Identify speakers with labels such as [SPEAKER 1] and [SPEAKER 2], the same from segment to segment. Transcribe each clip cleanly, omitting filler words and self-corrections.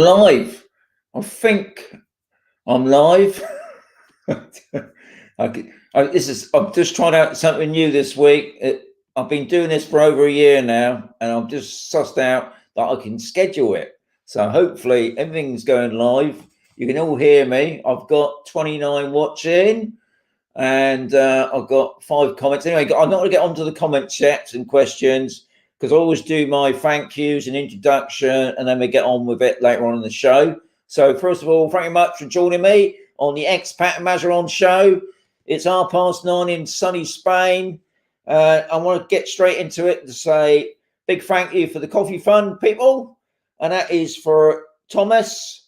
[SPEAKER 1] live. I think I'm live. I'm just trying out something new this week. I've been doing this for over a year now, and I've just sussed out that I can schedule it. So hopefully everything's going live. You can all hear me. I've got 29 watching, and I've got 5 comments. Anyway, I'm not going to get onto the comment chats and questions, because I always do my thank yous and introduction, and then we get on with it later on in the show. So first of all, thank you much for joining me on the Expat and Mazaron show. It's 9:30 in sunny Spain. I want to get straight into it to say big thank you for the coffee fund, people. And that is for Thomas.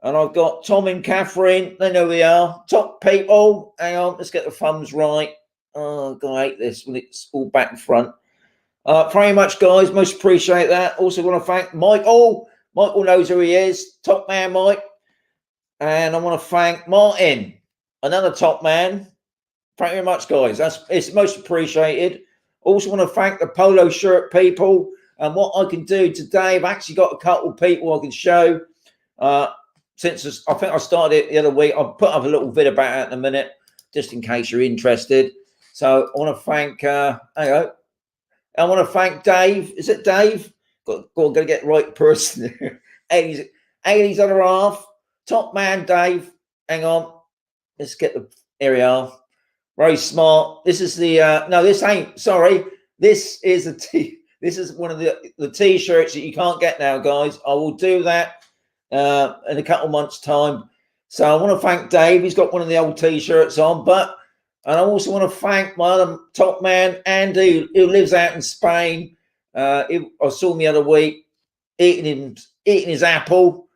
[SPEAKER 1] And I've got Tom and Catherine. They know we are. Top people. Hang on, let's get the thumbs right. Oh, God, I hate this when it's all back and front. Very much, guys. Most appreciate that. Also want to thank Michael. Michael knows who he is. Top man, Mike. And I want to thank Martin, another top man. Thank you very much, guys. It's most appreciated. Also want to thank the polo shirt people. And what I can do today, I've actually got a couple of people I can show. Since I think I started it the other week, I'll put up a little vid about it in a minute, just in case you're interested. So I want to thank, hang on. I want to thank Dave. Is it Dave? Got to get the right person. 80's other half. Top man, Dave. Hang on. Let's get the, here we are. Very smart. This is the, no, this ain't, sorry. This is this is one of the t-shirts that you can't get now, guys. I will do that in a couple of months' time. So I want to thank Dave. He's got one of the old t-shirts on, and I also want to thank my other top man, Andy, who lives out in Spain. I saw him the other week eating his apple.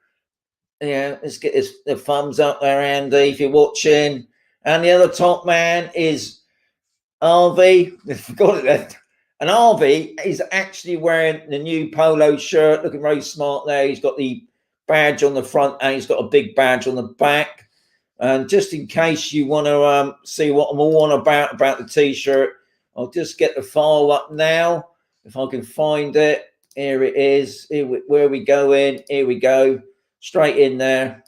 [SPEAKER 1] Yeah, let's get the thumbs up there, Andy, if you're watching. And the other top man is Harvey. I forgot it. And Harvey is actually wearing the new polo shirt, looking very smart there. He's got the badge on the front and he's got a big badge on the back. And just in case you want to see what I'm all on about the t-shirt, I'll just get the file up now. If I can find it. Here it is. Where are we going? Here we go. Straight in there.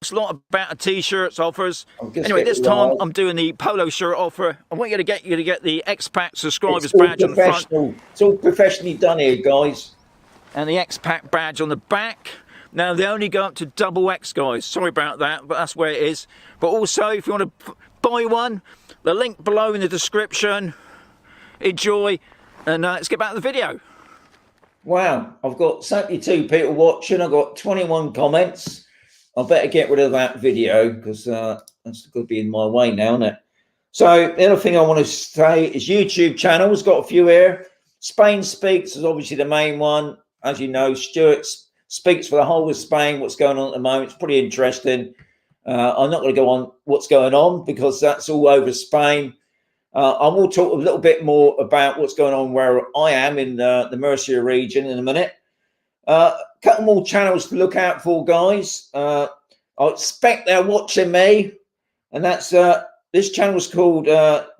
[SPEAKER 1] It's a lot about t-shirts offers. Anyway, this time I'm doing the polo shirt offer. I want you to get the Expat subscribers badge on the front. It's all professionally done here, guys. And the Expat badge on the back. Now, they only go up to XX, guys. Sorry about that, but that's where it is. But also, if you want to buy one, the link below in the description. Enjoy, and let's get back to the video. Wow, I've got 72 people watching. I've got 21 comments. I better get rid of that video because that's going to be in my way now, isn't it? So the other thing I want to say is YouTube channels. Got a few here. Spain Speaks is obviously the main one. As you know, Stuart speaks for the whole of Spain, what's going on at the moment. It's pretty interesting. I'm not going to go on what's going on because that's all over Spain. I will talk a little bit more about what's going on where I am in the Murcia region in a minute. Couple more channels to look out for, guys. I expect they're watching me, and that's this channel's called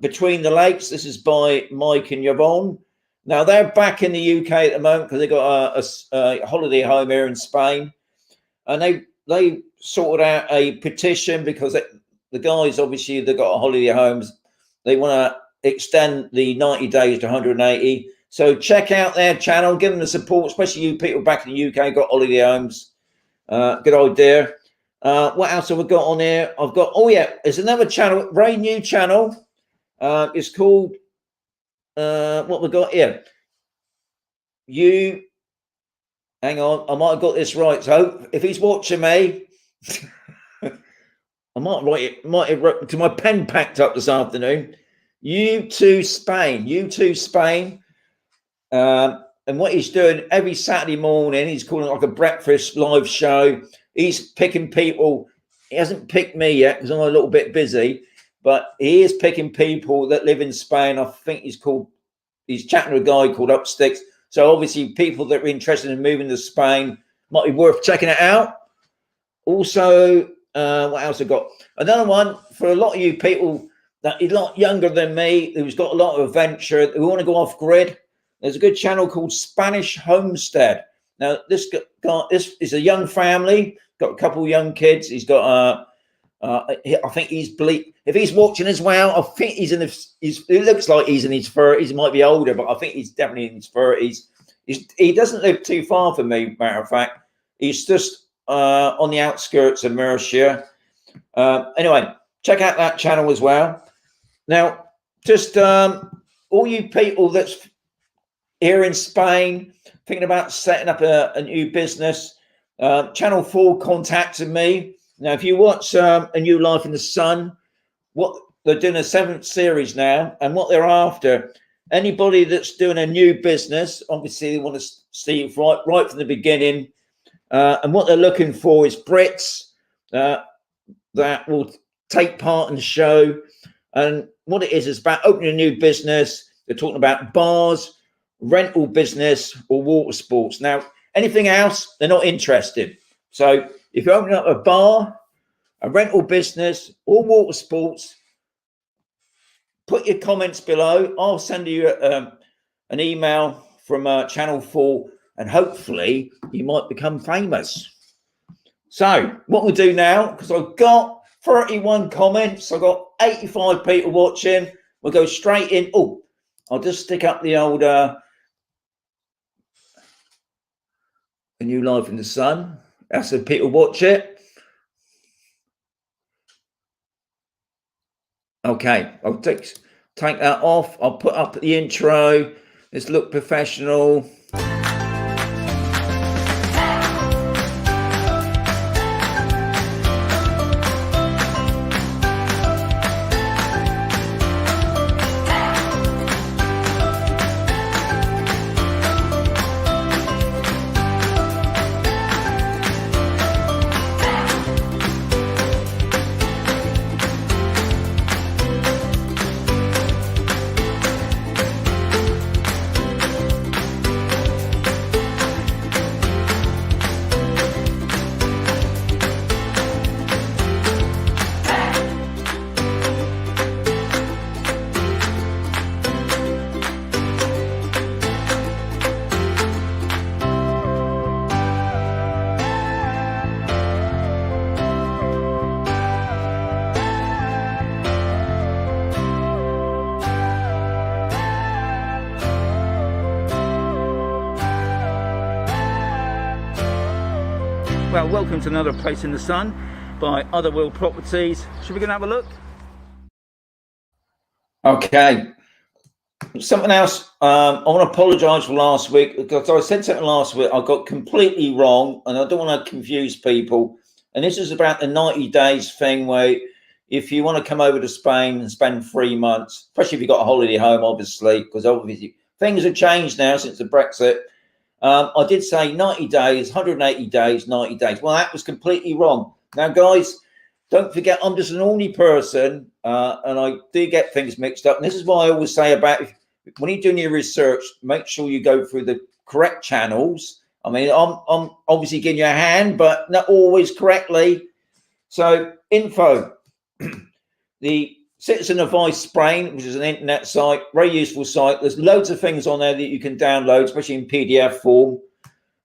[SPEAKER 1] Between the Lakes. This is by Mike and Yvonne. Now they're back in the UK at the moment because they got a holiday home here in Spain, and they sorted out a petition because the guys obviously they got holiday homes. They want to extend the 90 days to 180. So check out their channel, give them the support, especially you people back in the UK got holiday homes. Good idea. What else have we got on here? I've got, oh yeah, there's another channel, very new channel. It's called, what we got here? Hang on, I might have got this right. So if he's watching me, I might write it, to my pen packed up this afternoon. U2 Spain. And what he's doing every Saturday morning, he's calling it like a breakfast live show. He's picking people. He hasn't picked me yet because I'm a little bit busy, but he is picking people that live in Spain. I think he's chatting to a guy called Upsticks. So obviously people that are interested in moving to Spain might be worth checking it out. Also, what else I got? Another one for a lot of you people that are a lot younger than me, who's got a lot of adventure, who want to go off grid. There's a good channel called Spanish Homestead. Now, this is a young family, got a couple of young kids. He's got I think he's if he's watching as well, I think he's in it looks like he's in his 30s. He might be older, but I think he's definitely in his 30s. He doesn't live too far from me, matter of fact. He's just on the outskirts of Murcia. Anyway, check out that channel as well. Now, just all you people that's here in Spain thinking about setting up a new business, Channel 4 contacted me. Now, if you watch A New Life in the Sun, what they're doing a 7th series now, and what they're after, anybody that's doing a new business, obviously they want to see it right from the beginning, and what they're looking for is Brits that will take part in the show. And what it is about opening a new business. They're talking about bars, rental business, or water sports. Now, anything else, they're not interested. So if you open up a bar, a rental business, or water sports, put your comments below. I'll send you an email from Channel 4, and hopefully you might become famous. So what we'll do now, because I've got 31 comments, I've got 85 people watching, we'll go straight in. Oh, I'll just stick up the old A New Life in the Sun. That's if people watch it. Okay, I'll take that off. I'll put up the intro. Let's look professional. Well, welcome to another Place in the Sun by Otherworld Properties. Should we go and have a look? Okay. Something else. I want to apologise for last week, because I said something last week I got completely wrong, and I don't want to confuse people. And this is about the 90 days thing, where if you want to come over to Spain and spend 3 months, especially if you've got a holiday home, obviously, because obviously things have changed now since the Brexit. I did say 90 days, 180 days, 90 days. Well, that was completely wrong. Now, guys, don't forget, I'm just an ordinary person, and I do get things mixed up. And this is why I always say about when you're doing your research, make sure you go through the correct channels. I mean, I'm obviously giving you a hand, but not always correctly. So, info, the Citizen Advice Spain, which is an internet site, very useful site. There's loads of things on there that you can download, especially in PDF form.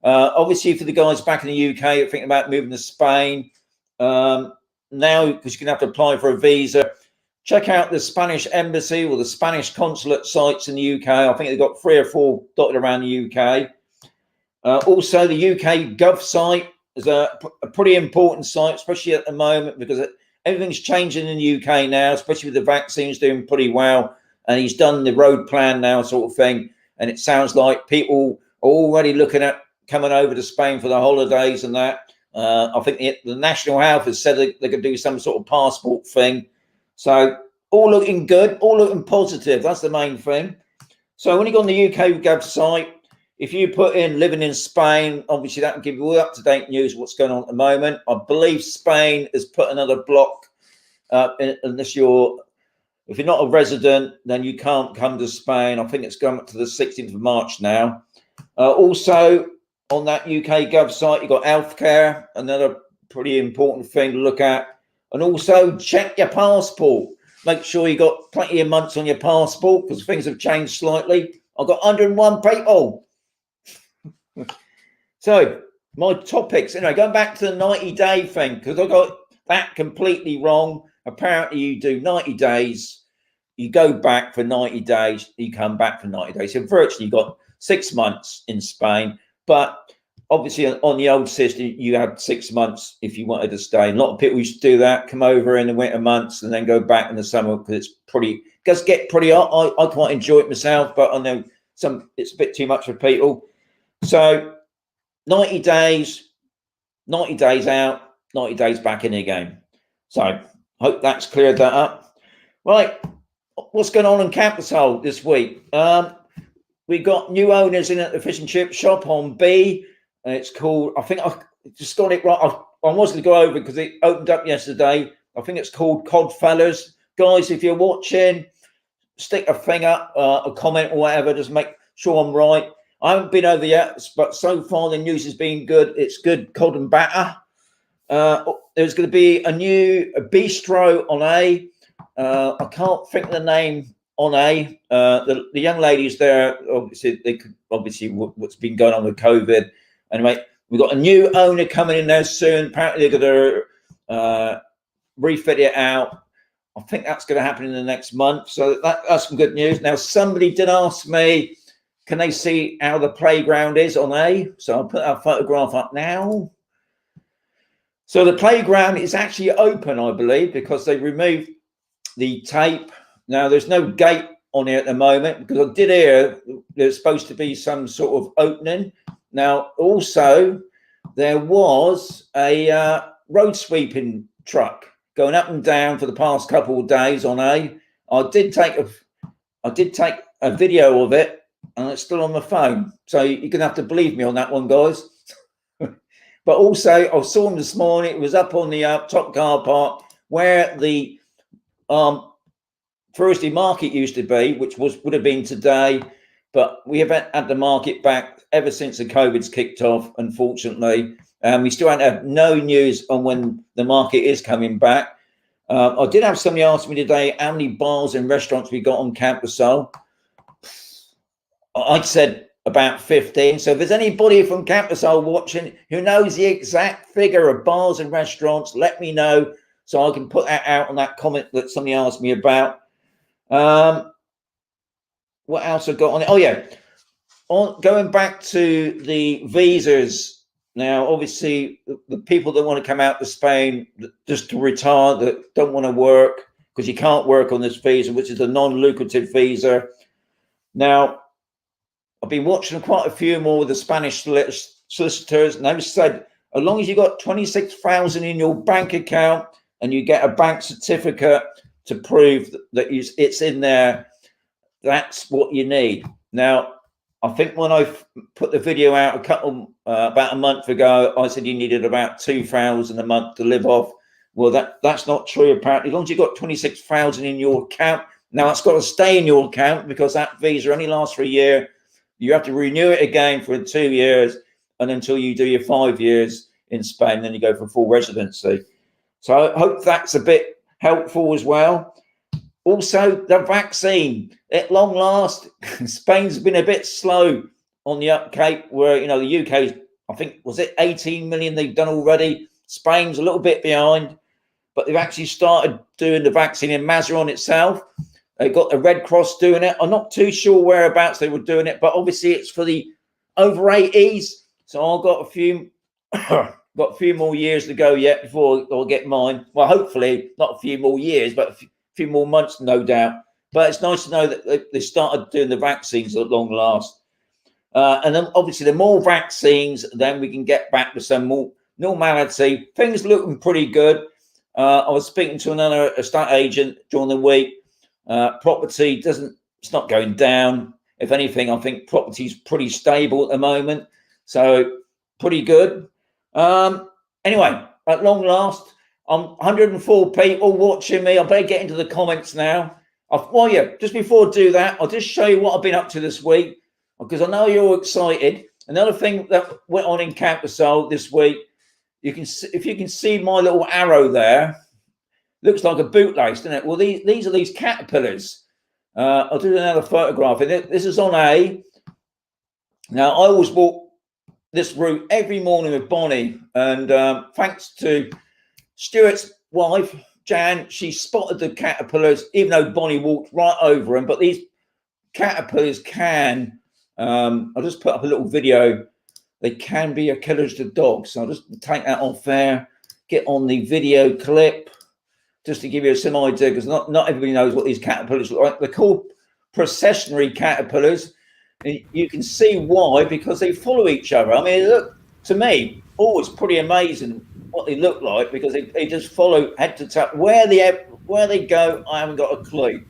[SPEAKER 1] Obviously, for the guys back in the UK who are thinking about moving to Spain, now, because you're going to have to apply for a visa, check out the Spanish embassy or the Spanish consulate sites in the UK. I think they've got 3 or 4 dotted around the UK. Also, the UK Gov site is a pretty important site, especially at the moment, because everything's changing in the UK now, especially with the vaccines doing pretty well. And he's done the road plan now, sort of thing. And it sounds like people are already looking at coming over to Spain for the holidays and that. I think the National Health has said they could do some sort of passport thing. So all looking good, all looking positive. That's the main thing. So when you go on the UK Gov site, if you put in living in Spain, obviously that will give you all up-to-date news of what's going on at the moment. I believe Spain has put another block, unless if you're not a resident, then you can't come to Spain. I think it's going up to the 16th of March now. Also, on that UK Gov site, you've got healthcare, another pretty important thing to look at. And also, check your passport. Make sure you got plenty of months on your passport, because things have changed slightly. I've got 101 people. So my topics, anyway, going back to the 90-day thing, because I got that completely wrong. Apparently you do 90 days, you go back for 90 days, you come back for 90 days. So virtually you got 6 months in Spain, but obviously on the old system, you had 6 months if you wanted to stay. And a lot of people used to do that, come over in the winter months and then go back in the summer because it does get pretty hot. I quite enjoy it myself, but I know it's a bit too much for people. So 90 days out, 90 days back in again. So hope that's cleared that up. Right, what's going on in Campbellsole this week? We got new owners in at the fish and chip shop on B. It's called, I think I just got it right. I was going to go over because it opened up yesterday. I think it's called Codfellas. Guys, if you're watching, stick a thing up, a comment or whatever. Just make sure I'm right. I haven't been over yet, but so far the news has been good. It's good cod and batter. There's going to be a new bistro on A. I can't think of the name on A. The young ladies there, obviously what's been going on with COVID. Anyway, we've got a new owner coming in there soon. Apparently they're going to refit it out. I think that's going to happen in the next month. So that's some good news. Now, somebody did ask me, can they see how the playground is on A? So I'll put that photograph up now. So the playground is actually open, I believe, because they removed the tape. Now, there's no gate on here at the moment because I did hear there's supposed to be some sort of opening. Now, also, there was a road sweeping truck going up and down for the past couple of days on A. I did take a video of it, and it's still on the phone. So you're going to have to believe me on that one, guys. But also, I saw him this morning. It was up on the top car park where the Thursday market used to be, which would have been today. But we haven't had the market back ever since the COVID's kicked off, unfortunately. We still have no news on when the market is coming back. I did have somebody ask me today how many bars and restaurants we got on Campbellsole. I said about 15. So if there's anybody from Campbellsole watching who knows the exact figure of bars and restaurants, let me know so I can put that out on that comment that somebody asked me about. What else I got on it? Oh, yeah. Going back to the visas. Now, obviously, the people that want to come out to Spain just to retire, that don't want to work, because you can't work on this visa, which is a non-lucrative visa. Now, I've been watching quite a few more with the Spanish solicitors, and they've said, as long as you've got 26,000 in your bank account and you get a bank certificate to prove that it's in there, that's what you need. Now, I think when I put the video out about a month ago, I said you needed about 2,000 a month to live off. Well, that's not true, apparently. As long as you've got 26,000 in your account, now it's got to stay in your account because that visa only lasts for a year. You have to renew it again for 2 years, and until you do your 5 years in Spain, then you go for full residency. So I hope that's a bit helpful as well. Also, the vaccine, at long last, Spain's been a bit slow on the uptake, where, you know, the UK, I think, was it 18 million they've done already? Spain's a little bit behind, but they've actually started doing the vaccine in Mazarón itself. They got the Red Cross doing it. I'm not too sure whereabouts they were doing it, but obviously it's for the over 80s. So I've got a few more years to go yet before I'll get mine. Well, hopefully not a few more years, but a few more months, no doubt. But it's nice to know that they started doing the vaccines at long last. And then obviously the more vaccines, then we can get back to some more normality. Things looking pretty good. I was speaking to another estate agent during the week. Property it's not going down. If anything, I think property's pretty stable at the moment. So pretty good. Anyway, at long last, 104 people watching me. I better get into the comments now. Well, yeah, just before I do that, I'll just show you what I've been up to this week, because I know you're all excited. Another thing that went on in Campbellsole this week, if you can see my little arrow there, looks like a bootlace, doesn't it? Well, these are these caterpillars. I'll do another photograph. This is on A. Now, I always walk this route every morning with Bonnie, and thanks to Stuart's wife, Jan, she spotted the caterpillars, even though Bonnie walked right over them. But these caterpillars can, I'll just put up a little video, they can be a killer to dogs. So I'll just take that off there, get on the video clip, just to give you some idea, because not everybody knows what these caterpillars look like. They're called processionary caterpillars. And you can see why, because they follow each other. I mean, look, to me, always pretty amazing what they look like, because they just follow head to toe. Where they go, I haven't got a clue.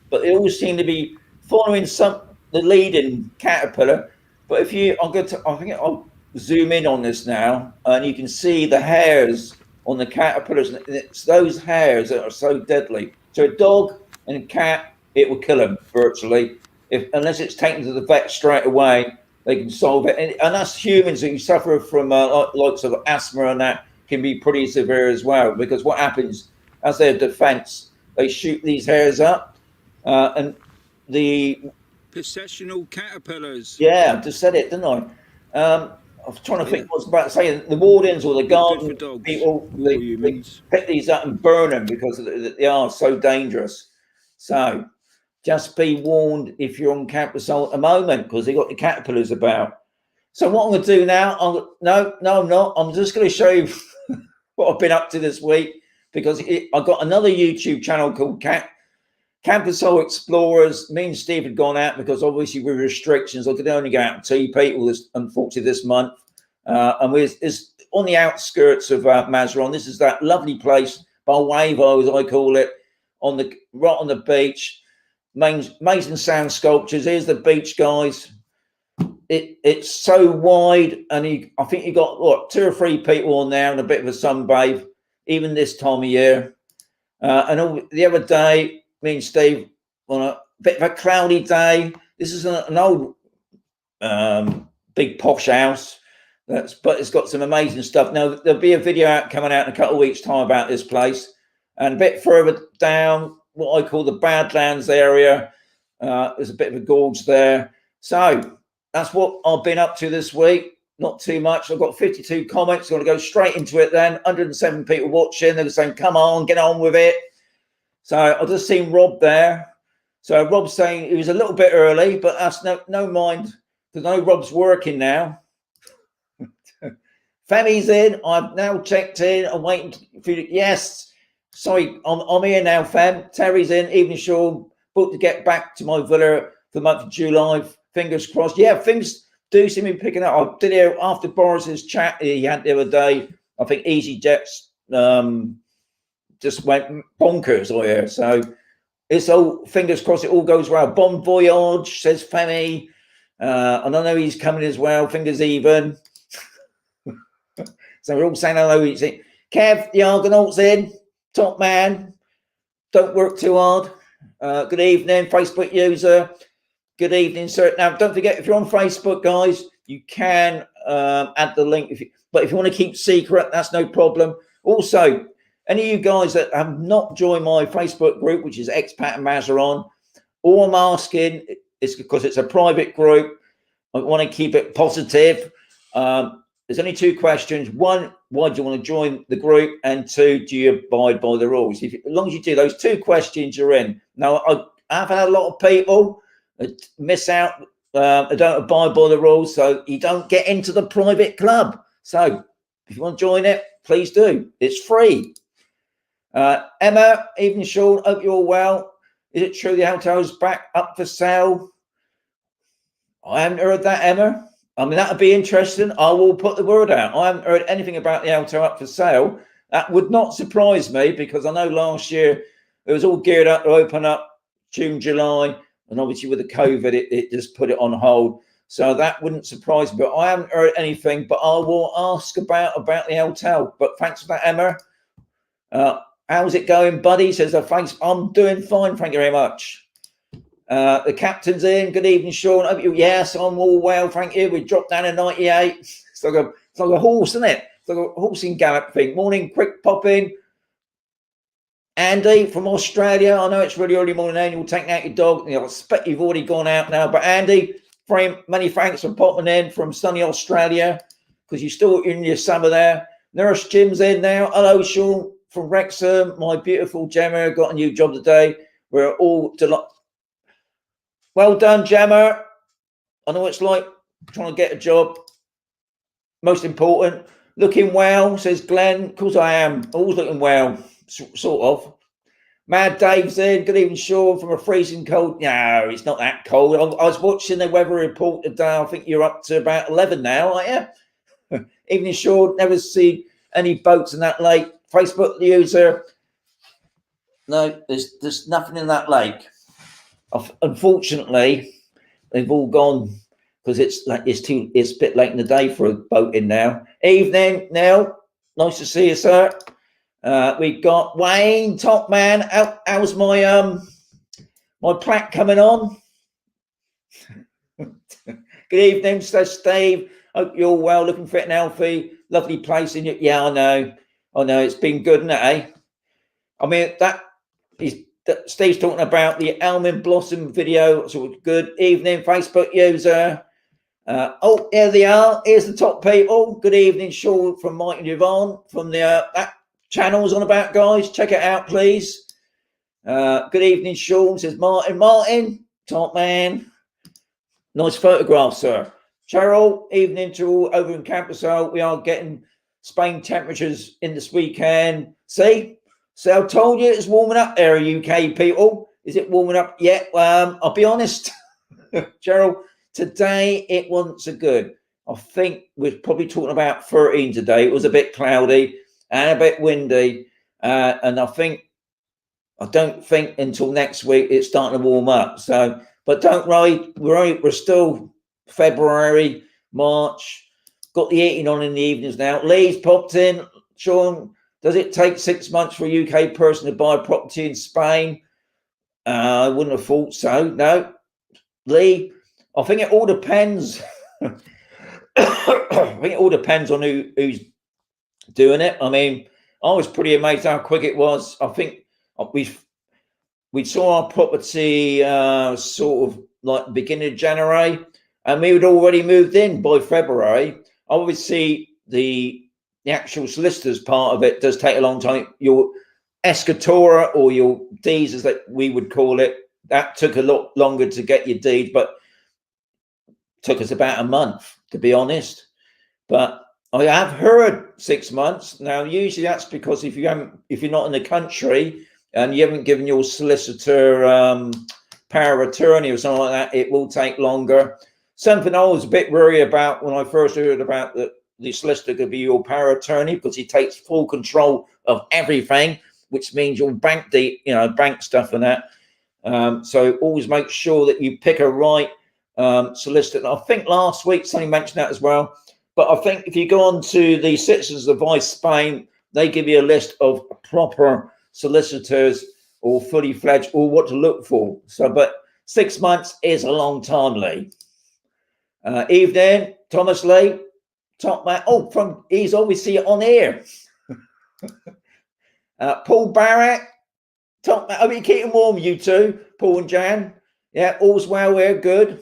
[SPEAKER 1] But they all seem to be following the leading caterpillar. But if you, I think I'll zoom in on this now, and you can see the hairs on the caterpillars. And it's those hairs that are so deadly. So a dog and a cat, it will kill them virtually. Unless it's taken to the vet straight away, they can solve it. And us humans who suffer from lots of asthma and that can be pretty severe as well, because what happens, as their defense, they shoot these hairs up, and the
[SPEAKER 2] processional caterpillars.
[SPEAKER 1] Yeah, I just said it, didn't I? I was trying to think what I was about to say. The wardens or the garden people, they pick these up and burn them because they are so dangerous. So just be warned if you're on Camp Assault at the moment, because they got the caterpillars about. So what I'm going to do now, no, I'm not. I'm just going to show you what I've been up to this week, because I've got another YouTube channel called Camp Assault Explorers. Me and Steve had gone out because obviously with restrictions, I could only go out to 2 people, unfortunately, this month. And it's on the outskirts of Mazaron. This is that lovely place, Balwavo, as I call it, right on the beach. Amazing sand sculptures. Here's the beach, guys. It's so wide, and I think you got what, 2 or 3 people on there and a bit of a sunbathe, even this time of year. And the other day, me and Steve on a bit of a cloudy day. This is an old big posh house, but it's got some amazing stuff. Now there'll be a video coming out in a couple of weeks' time about this place, and a bit further down, what I call the Badlands area. There's a bit of a gorge there. So that's what I've been up to this week. Not too much. I've got 52 comments. I'm going to go straight into it then. 107 people watching. They're saying, come on, get on with it. So I've just seen Rob there. So Rob's saying he was a little bit early, but that's no mind, because I know Rob's working now. Femi's in. I've now checked in. I'm waiting for you. Yes. Sorry, I'm here now, Fem. Terry's in. Evening, Sean. Booked to get back to my villa for the month of July. Fingers crossed. Yeah, things do seem to be picking up. I did hear after Boris's chat he had the other day, I think EasyJet's just went bonkers, I hear. So it's all, fingers crossed, it all goes well. Bon voyage, says Femi. And I know he's coming as well. Fingers even. So we're all saying hello. Kev, the Argonaut's in. Top man. Don't work too hard. Good evening, Facebook user. Good evening, sir. Now, don't forget, if you're on Facebook, guys, you can add the link. But if you want to keep secret, that's no problem. Also, any of you guys that have not joined my Facebook group, which is Expat and Mazaron, all I'm asking is, because it's a private group, I want to keep it positive. There's only 2 questions. 1, why do you want to join the group? And 2, do you abide by the rules? As long as you do those 2 questions, you're in. Now, I've had a lot of people miss out. They don't abide by the rules, so you don't get into the private club. So if you want to join it, please do. It's free. Emma, even Sean, hope you're well. Is it true the hotel's back up for sale? I haven't heard that, Emma. I mean, that would be interesting. I will put the word out. I haven't heard anything about the hotel up for sale. That would not surprise me, because I know last year it was all geared up to open up June, July. And obviously with the COVID, it just put it on hold. So that wouldn't surprise me. But I haven't heard anything. But I will ask about the hotel. But thanks for that, Emma. How's it going, buddy? Says, thanks. I'm doing fine. Thank you very much. The captain's in. Good evening, Sean. Hope you. Yes, I'm all well. Thank you. We dropped down to 98. It's like a horse, isn't it? It's like a horse in gallop thing. Morning, quick pop in. Andy from Australia. I know it's really early morning and you're taking out your dog. I expect you've already gone out now. But Andy, very many thanks for popping in from sunny Australia. because you're still in your summer there. Nurse Jim's in now. Hello, Sean from Wrexham. My beautiful Gemma got a new job today. We're all delighted. Well done, Gemma. I know what it's like trying to get a job. Most important. Looking well, says Glenn. Of course I am. Always looking well, sort of. Mad Dave's in. Good evening, Sean, from a freezing cold. No, it's not that cold. I was watching the weather report today. I think you're up to about 11 now, aren't you? Evening, Sean. Never see any boats in that lake. Facebook user. No, there's nothing in that lake. Unfortunately, they've all gone because it's a bit late in the day for a boat in now. Evening, Nell. Nice to see you, sir. We've got Wayne, top man. How's my my plaque coming on? Good evening, says Steve. Hope you're well, looking fit and healthy. Lovely place in you. Yeah, I know. It's been good, isn't it? Eh? I mean, Steve's talking about the almond blossom video. So good evening, Facebook user. Oh, here they are. Here's the top people. Good evening, Sean from Mike and Yvonne from the that channel's on about, guys. Check it out, please. Good evening, Sean, says Martin. Martin, top man. Nice photograph, sir. Cheryl, evening to all over in Campersale. We are getting Spain temperatures in this weekend. See, so I told you it's warming up there, UK people. Is it warming up yet? I'll be honest, Cheryl. Today it wasn't so good. I think we're probably talking about 13 today. It was a bit cloudy and a bit windy, and I don't think until next week it's starting to warm up. So, but don't worry, we're still February, March. Got the heating on in the evenings now. Lee's popped in. Sean, does it take 6 months for a UK person to buy a property in Spain? I wouldn't have thought so. No, Lee. I think it all depends. I think it all depends on who's doing it. I mean, I was pretty amazed how quick it was. I think we saw our property sort of like beginning of January, and we had already moved in by February. Obviously, the actual solicitors part of it does take a long time. Your escritura or your deeds, as that we would call it, that took a lot longer to get your deed, but took us about a month, to be honest. But I have heard 6 months. Now, usually that's because if you're not in the country and you haven't given your solicitor power of attorney or something like that, it will take longer. Something I was a bit worried about when I first heard about the solicitor could be your power of attorney, because he takes full control of everything, which means your bank stuff and that. So always make sure that you pick a right solicitor. I think last week somebody mentioned that as well. But I think if you go on to the Citizens Advice Spain, they give you a list of proper solicitors or fully fledged or what to look for. So, but 6 months is a long time, Lee. Evening, Thomas Lee, top man. Oh, he's obviously on air. Paul Barrett, top man. I mean, keep them warm, you two, Paul and Jan. Yeah, all's well here, good.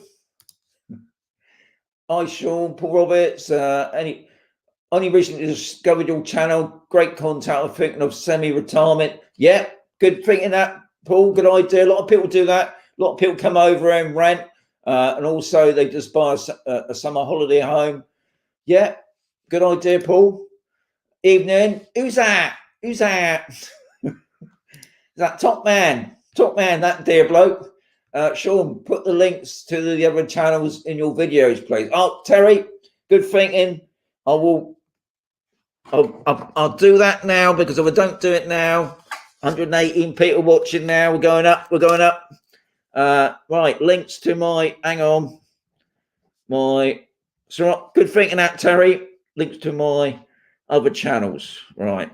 [SPEAKER 1] Hi, Sean, Paul Roberts. Only recently discovered your channel. Great contact. I'm thinking of semi-retirement. Yeah, good thinking that, Paul. Good idea. A lot of people do that. A lot of people come over and rent, and also they just buy a summer holiday home. Yeah, good idea, Paul. Evening. Who's that? Who's that? Is that top man? Top man, that dear bloke. Sean, put the links to the other channels in your videos, please. Oh, Terry, good thinking. I'll do that now, because if I don't do it now, 118 people watching now. We're going up. We're going up. Right, links to my. Hang on. So good thinking, that Terry. Links to my other channels. Right.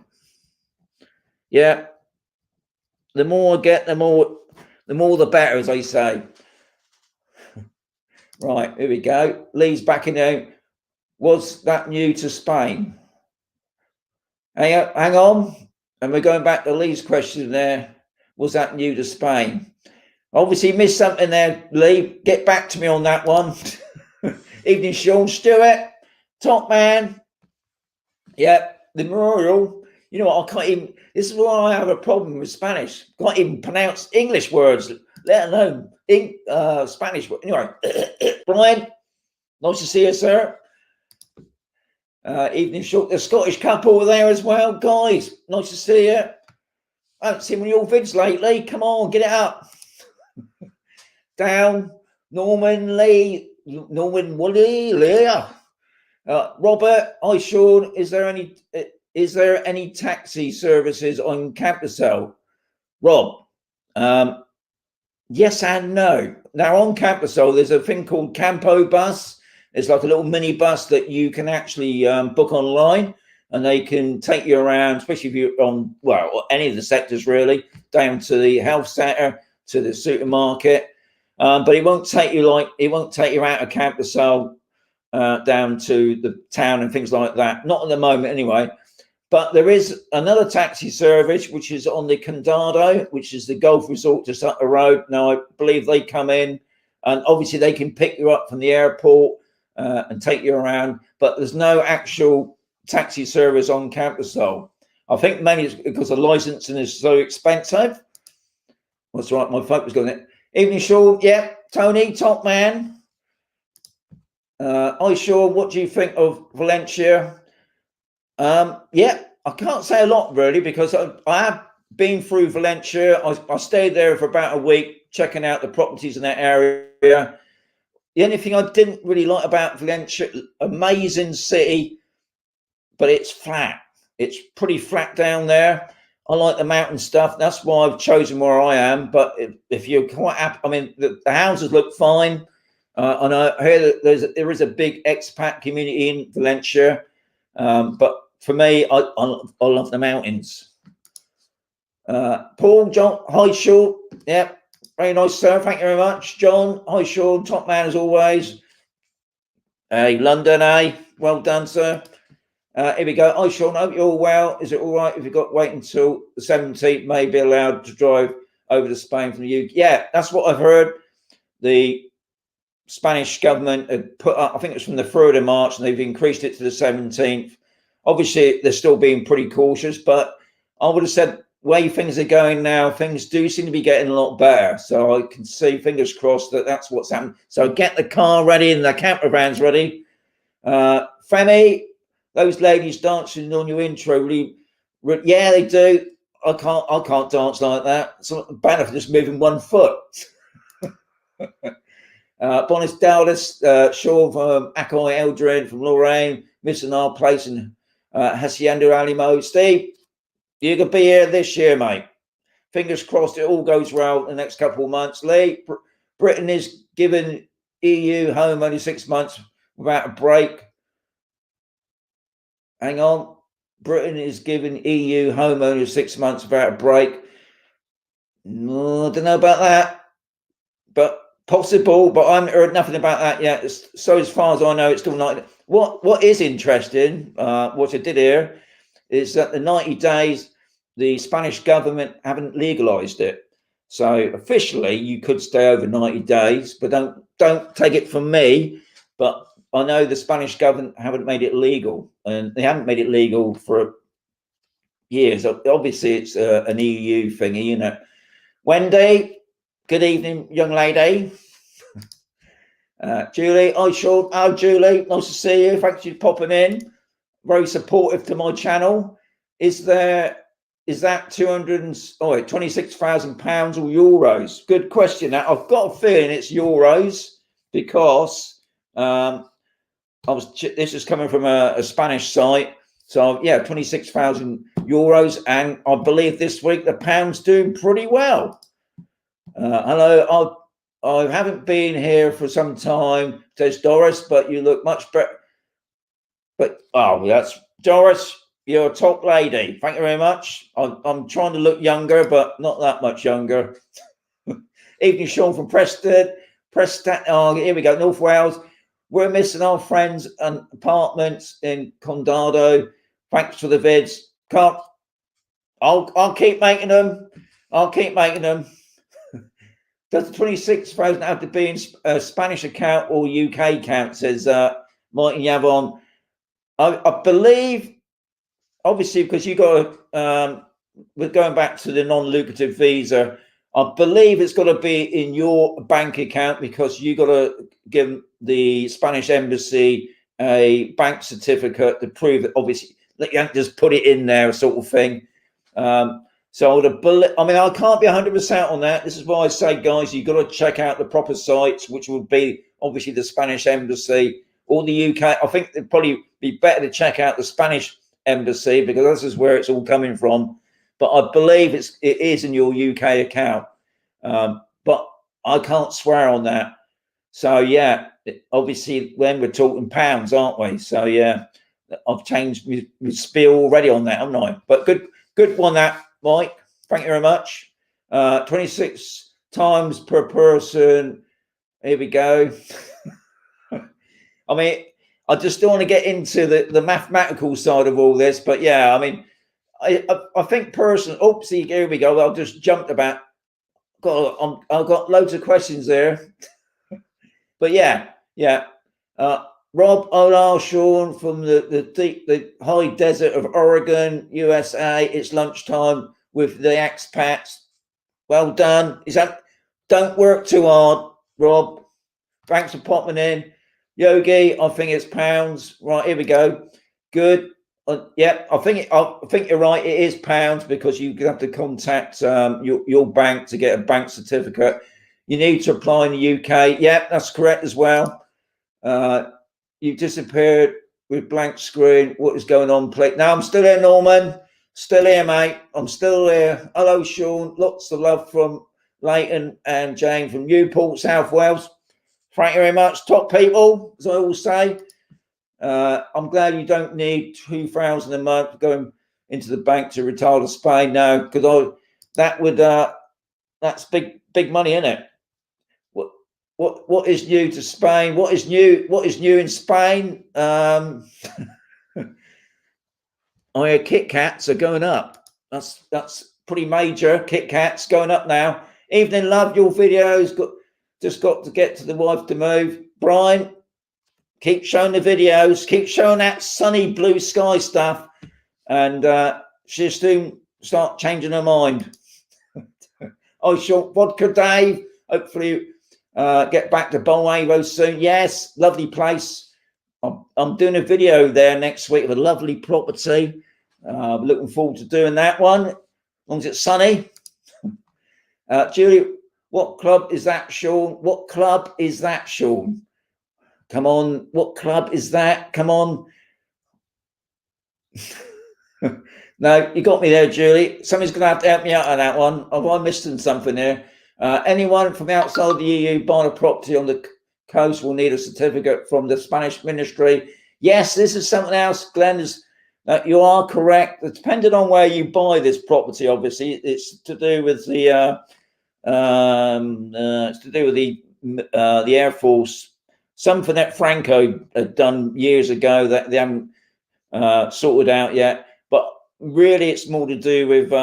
[SPEAKER 1] Yeah. The more I get, the more the better, as I say. Right, here we go. Lee's backing out. Was that new to Spain? Hang on. And we're going back to Lee's question there. Was that new to Spain? Obviously missed something there, Lee. Get back to me on that one. Evening, Sean. Stewart. Top man. Yeah, the memorial. You know what? I can't even. This is why I have a problem with Spanish. Can't even pronounce English words, let alone Spanish words. Anyway, Brian, nice to see you, sir. Evening short. The Scottish couple were there as well, guys. Nice to see you. I haven't seen one of your vids lately. Come on, get it up. Down, Norman Lee, Norman Woody, Leah. Robert, hi Sean. Is there any taxi services on Campusel? Rob, yes and no. Now on Campusel, there's a thing called Campo Bus. It's like a little mini bus that you can actually book online, and they can take you around, especially if you're on any of the sectors really, down to the health centre, to the supermarket. But it won't take you out of Campusel down to the town and things like that. Not at the moment anyway. But there is another taxi service which is on the Condado, which is the golf resort just up the road. Now I believe they come in, and obviously they can pick you up from the airport and take you around. But there's no actual taxi service on Campusel. I think mainly it's because the licensing is so expensive. That's right, my focus going there. Evening, Sean. Yeah, Tony, top man. Hi, Sean. What do you think of Valencia? Yeah, I can't say a lot really because I have been through Valencia. I stayed there for about a week checking out the properties in that area. The only thing I didn't really like about Valencia, amazing city, but it's flat. It's pretty flat down there. I like the mountain stuff. That's why I've chosen where I am. But if you're quite happy, I mean, the houses look fine. And I hear that there is a big expat community in Valencia. But for me, I love the mountains. Paul, John, hi, Sean. Yeah, very nice, sir. Thank you very much. John, hi, Sean. Top man as always. Hey, London, well done, sir. Here we go. Hi, Sean. Hope you're all well. Is it all right if you've got to wait until the 17th? May be allowed to drive over to Spain from the UK. Yeah, that's what I've heard. The Spanish government had put up, I think it's from the 3rd of March, and they've increased it to the 17th. Obviously, they're still being pretty cautious, but I would have said the way things are going now, things do seem to be getting a lot better. So I can see, fingers crossed, that that's what's happening. So get the car ready and the camper vans ready. Femi, those ladies dancing on your intro, really, yeah, they do. I can't dance like that. So bad enough just moving one foot. Bonis Dallas, Sean from Akoy Eldrin, from Lorraine, missing our place in Hacienda Alimo. Steve, you're going to be here this year, mate. Fingers crossed it all goes well in the next couple of months. Lee, Britain is giving EU home only 6 months without a break. Hang on. Britain is giving EU home only 6 months without a break. No, I don't know about that. But possible, but I haven't heard nothing about that yet. So as far as I know, it's still not. What is interesting, what I did hear, is that the 90 days, the Spanish government haven't legalized it. So officially, you could stay over 90 days, but don't take it from me. But I know the Spanish government haven't made it legal, and they haven't made it legal for years. Obviously, it's an EU thingy, you know. Wendy, good evening, young lady. Julie, hi Sean. Oh, Julie, nice to see you. Thanks for popping in. Very supportive to my channel. Is that £26,000 or euros? Good question. Now, I've got a feeling it's euros because this is coming from a Spanish site. So yeah, 26,000 euros, and I believe this week the pound's doing pretty well. Hello, I haven't been here for some time, says Doris, but you look much better. But that's Doris, you're a top lady. Thank you very much. I'm trying to look younger, but not that much younger. Evening, Sean from Preston. Oh, here we go, North Wales. We're missing our friends and apartments in Condado. Thanks for the vids. I'll keep making them. I'll keep making them. Does the 26,000 have to be in a Spanish account or UK account? Says Martin Yavon. I believe, obviously, because you got to, we're going back to the non-lucrative visa. I believe it's got to be in your bank account because you got to give the Spanish embassy a bank certificate to prove that, obviously, that you can't just put it in there, sort of thing. So I mean, I can't be 100% on that. This is why I say, guys, you've got to check out the proper sites, which would be obviously the Spanish embassy or the UK. I think it'd probably be better to check out the Spanish embassy because this is where it's all coming from. But I believe it is in your UK account. But I can't swear on that. So yeah, obviously when we're talking pounds, aren't we? So yeah, I've changed my spiel already on that, haven't I? But good one, that Mike. Thank you very much. 26 times per person. Here we go. I mean, I just don't want to get into the mathematical side of all this, but yeah, I mean, I think oh, see, here we go. I'll just jumped about. I've got loads of questions there. But yeah. Rob, hola, Sean from the high desert of Oregon, USA. It's lunchtime with the expats. Well done. Don't work too hard, Rob. Thanks for popping in. Yogi, I think it's pounds. Right, here we go. Good. Yeah, I think you're right. It is pounds because you have to contact your bank to get a bank certificate. You need to apply in the UK. Yeah, that's correct as well. You disappeared with blank screen. What is going on, please? No, I'm still here, Norman. Still here, mate. I'm still here. Hello, Sean. Lots of love from Leighton and Jane from Newport, South Wales. Thank you very much. Top people, as I always say. I'm glad you don't need 2,000 a month going into the bank to retire to Spain now, because that's big money, isn't it? What is new to Spain? What is new in Spain? I hear Kit Kats are going up. That's pretty major. Kit Kats going up now. Evening, love your videos. Just got to get to the wife to move. Brian, keep showing the videos. Keep showing that sunny blue sky stuff, and she'll soon start changing her mind. Oh, short vodka, Dave. Hopefully. Get back to Bolavo soon. Yes, lovely place. I'm doing a video there next week of a lovely property. Looking forward to doing that one, as long as it's sunny. Julie, what club is that, Sean? What club is that, Sean? Come on, what club is that? Come on. No, you got me there, Julie. Somebody's going to have to help me out on that one. Have I missed something there? Anyone from outside the EU buying a property on the coast will need a certificate from the Spanish ministry. Yes, this is something else, Glenn. You are correct. It's depending on where you buy this property. Obviously, it's to do with the Air Force. Something that Franco had done years ago that they haven't sorted out yet. But really, it's more to do with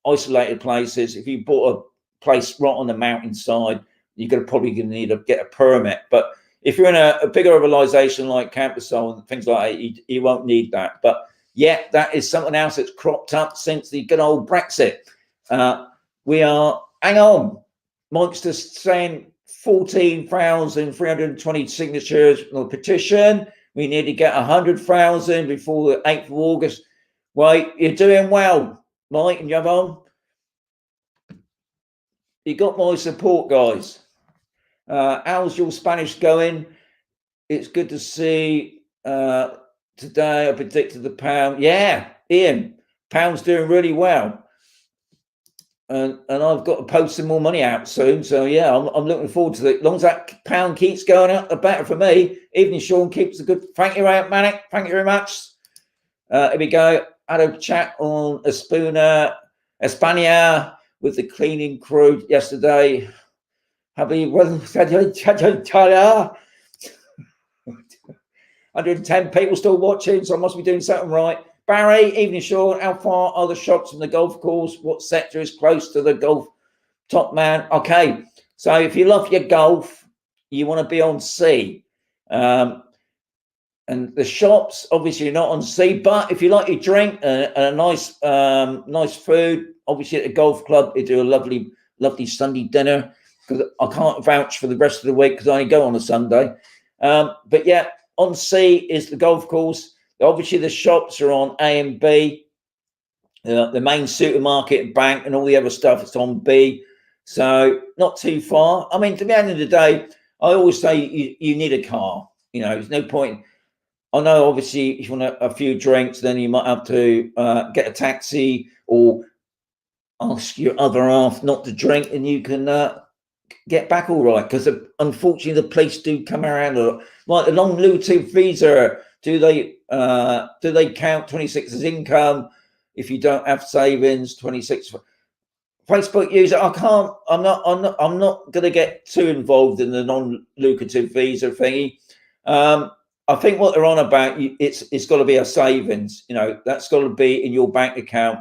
[SPEAKER 1] isolated places. If you bought a place right on the mountainside, you're probably going to need to get a permit. But if you're in a bigger urbanization like Campusole and things like that, you won't need that. But yeah, that is something else that's cropped up since the good old Brexit. Hang on, Mike's just saying 14,320 signatures on the petition. We need to get 100,000 before the 8th of August. Well, you're doing well, Mike and Javon. You got my support, guys. How's your Spanish going? It's good to see. Today I predicted the pound. Yeah, Ian, pound's doing really well, and I've got to post some more money out soon. So yeah, I'm looking forward to it. As long as that pound keeps going up, the better for me. Even if Sean keeps a good. Thank you, Manic. Thank you very much. Here we go. I had a chat on España with the cleaning crew yesterday. Happy 110 people still watching, so I must be doing something right. Barry, evening, Sean. How far are the shops from the golf course? What sector is close to the golf top man? Okay, so if you love your golf, you want to be on C. And the shops, obviously, not on sea. But if you like your drink and a nice food, obviously at the golf club, they do a lovely Sunday dinner. Because I can't vouch for the rest of the week because I only go on a Sunday. But yeah, on sea is the golf course. Obviously, the shops are on A and B. The main supermarket, bank, and all the other stuff, it's on B. So not too far. I mean, to the end of the day, I always say you need a car. There's no point. I know, obviously, if you want a few drinks, then you might have to get a taxi or ask your other half not to drink, and you can get back all right. Because unfortunately, the police do come around a lot. Like the non-lucrative visa, do they count 26 as income if you don't have savings? 26 Facebook user. I'm not going to get too involved in the non-lucrative visa thingy. I think what they're on about, it's got to be a savings. That's got to be in your bank account.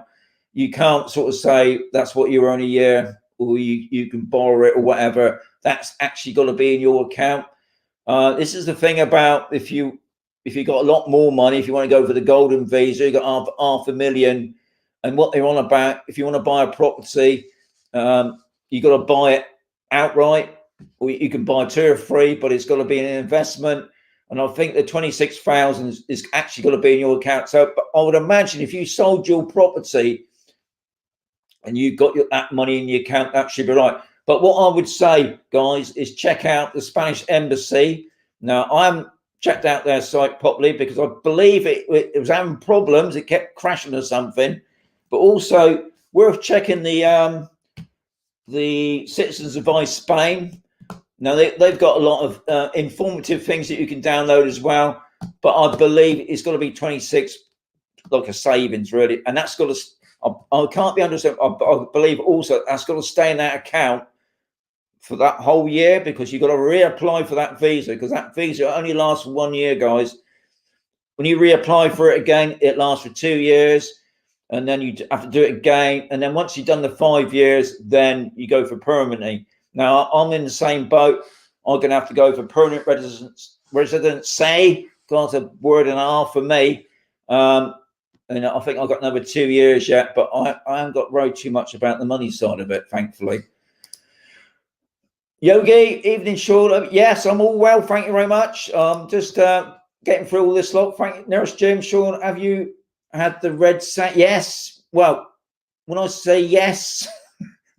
[SPEAKER 1] You can't sort of say that's what you earn a year, or you can borrow it or whatever. That's actually got to be in your account. This is the thing about if you got a lot more money, if you want to go for the golden visa, you got half a million. And what they're on about, if you want to buy a property, you got to buy it outright, or you can buy 2 or 3, but it's got to be an investment. And I think the 26,000 is actually got to be in your account. So I would imagine if you sold your property and you got that money in your account, that should be right. But what I would say, guys, is check out the Spanish embassy. Now, I haven't checked out their site properly because I believe it was having problems. It kept crashing or something. But also worth checking the Citizens Advice Spain. Now, they've got a lot of informative things that you can download as well. But I believe it's got to be 26, like a savings, really. And that's got to, I can't be understood. I believe also that's got to stay in that account for that whole year, because you've got to reapply for that visa, because that visa only lasts for 1 year, guys. When you reapply for it again, it lasts for 2 years. And then you have to do it again. And then once you've done the 5 years, then you go for permanently. Now, I'm in the same boat. I'm going to have to go for permanent residency. Got a word and a half for me. And I think I've got another 2 years yet, but I haven't got worried too much about the money side of it, thankfully. Yogi, evening, Sean. Yes, I'm all well. Thank you very much. Just getting through all this lot. Thank you, Nurse Jim. Sean, have you had the red sand? Yes. Well, when I say yes,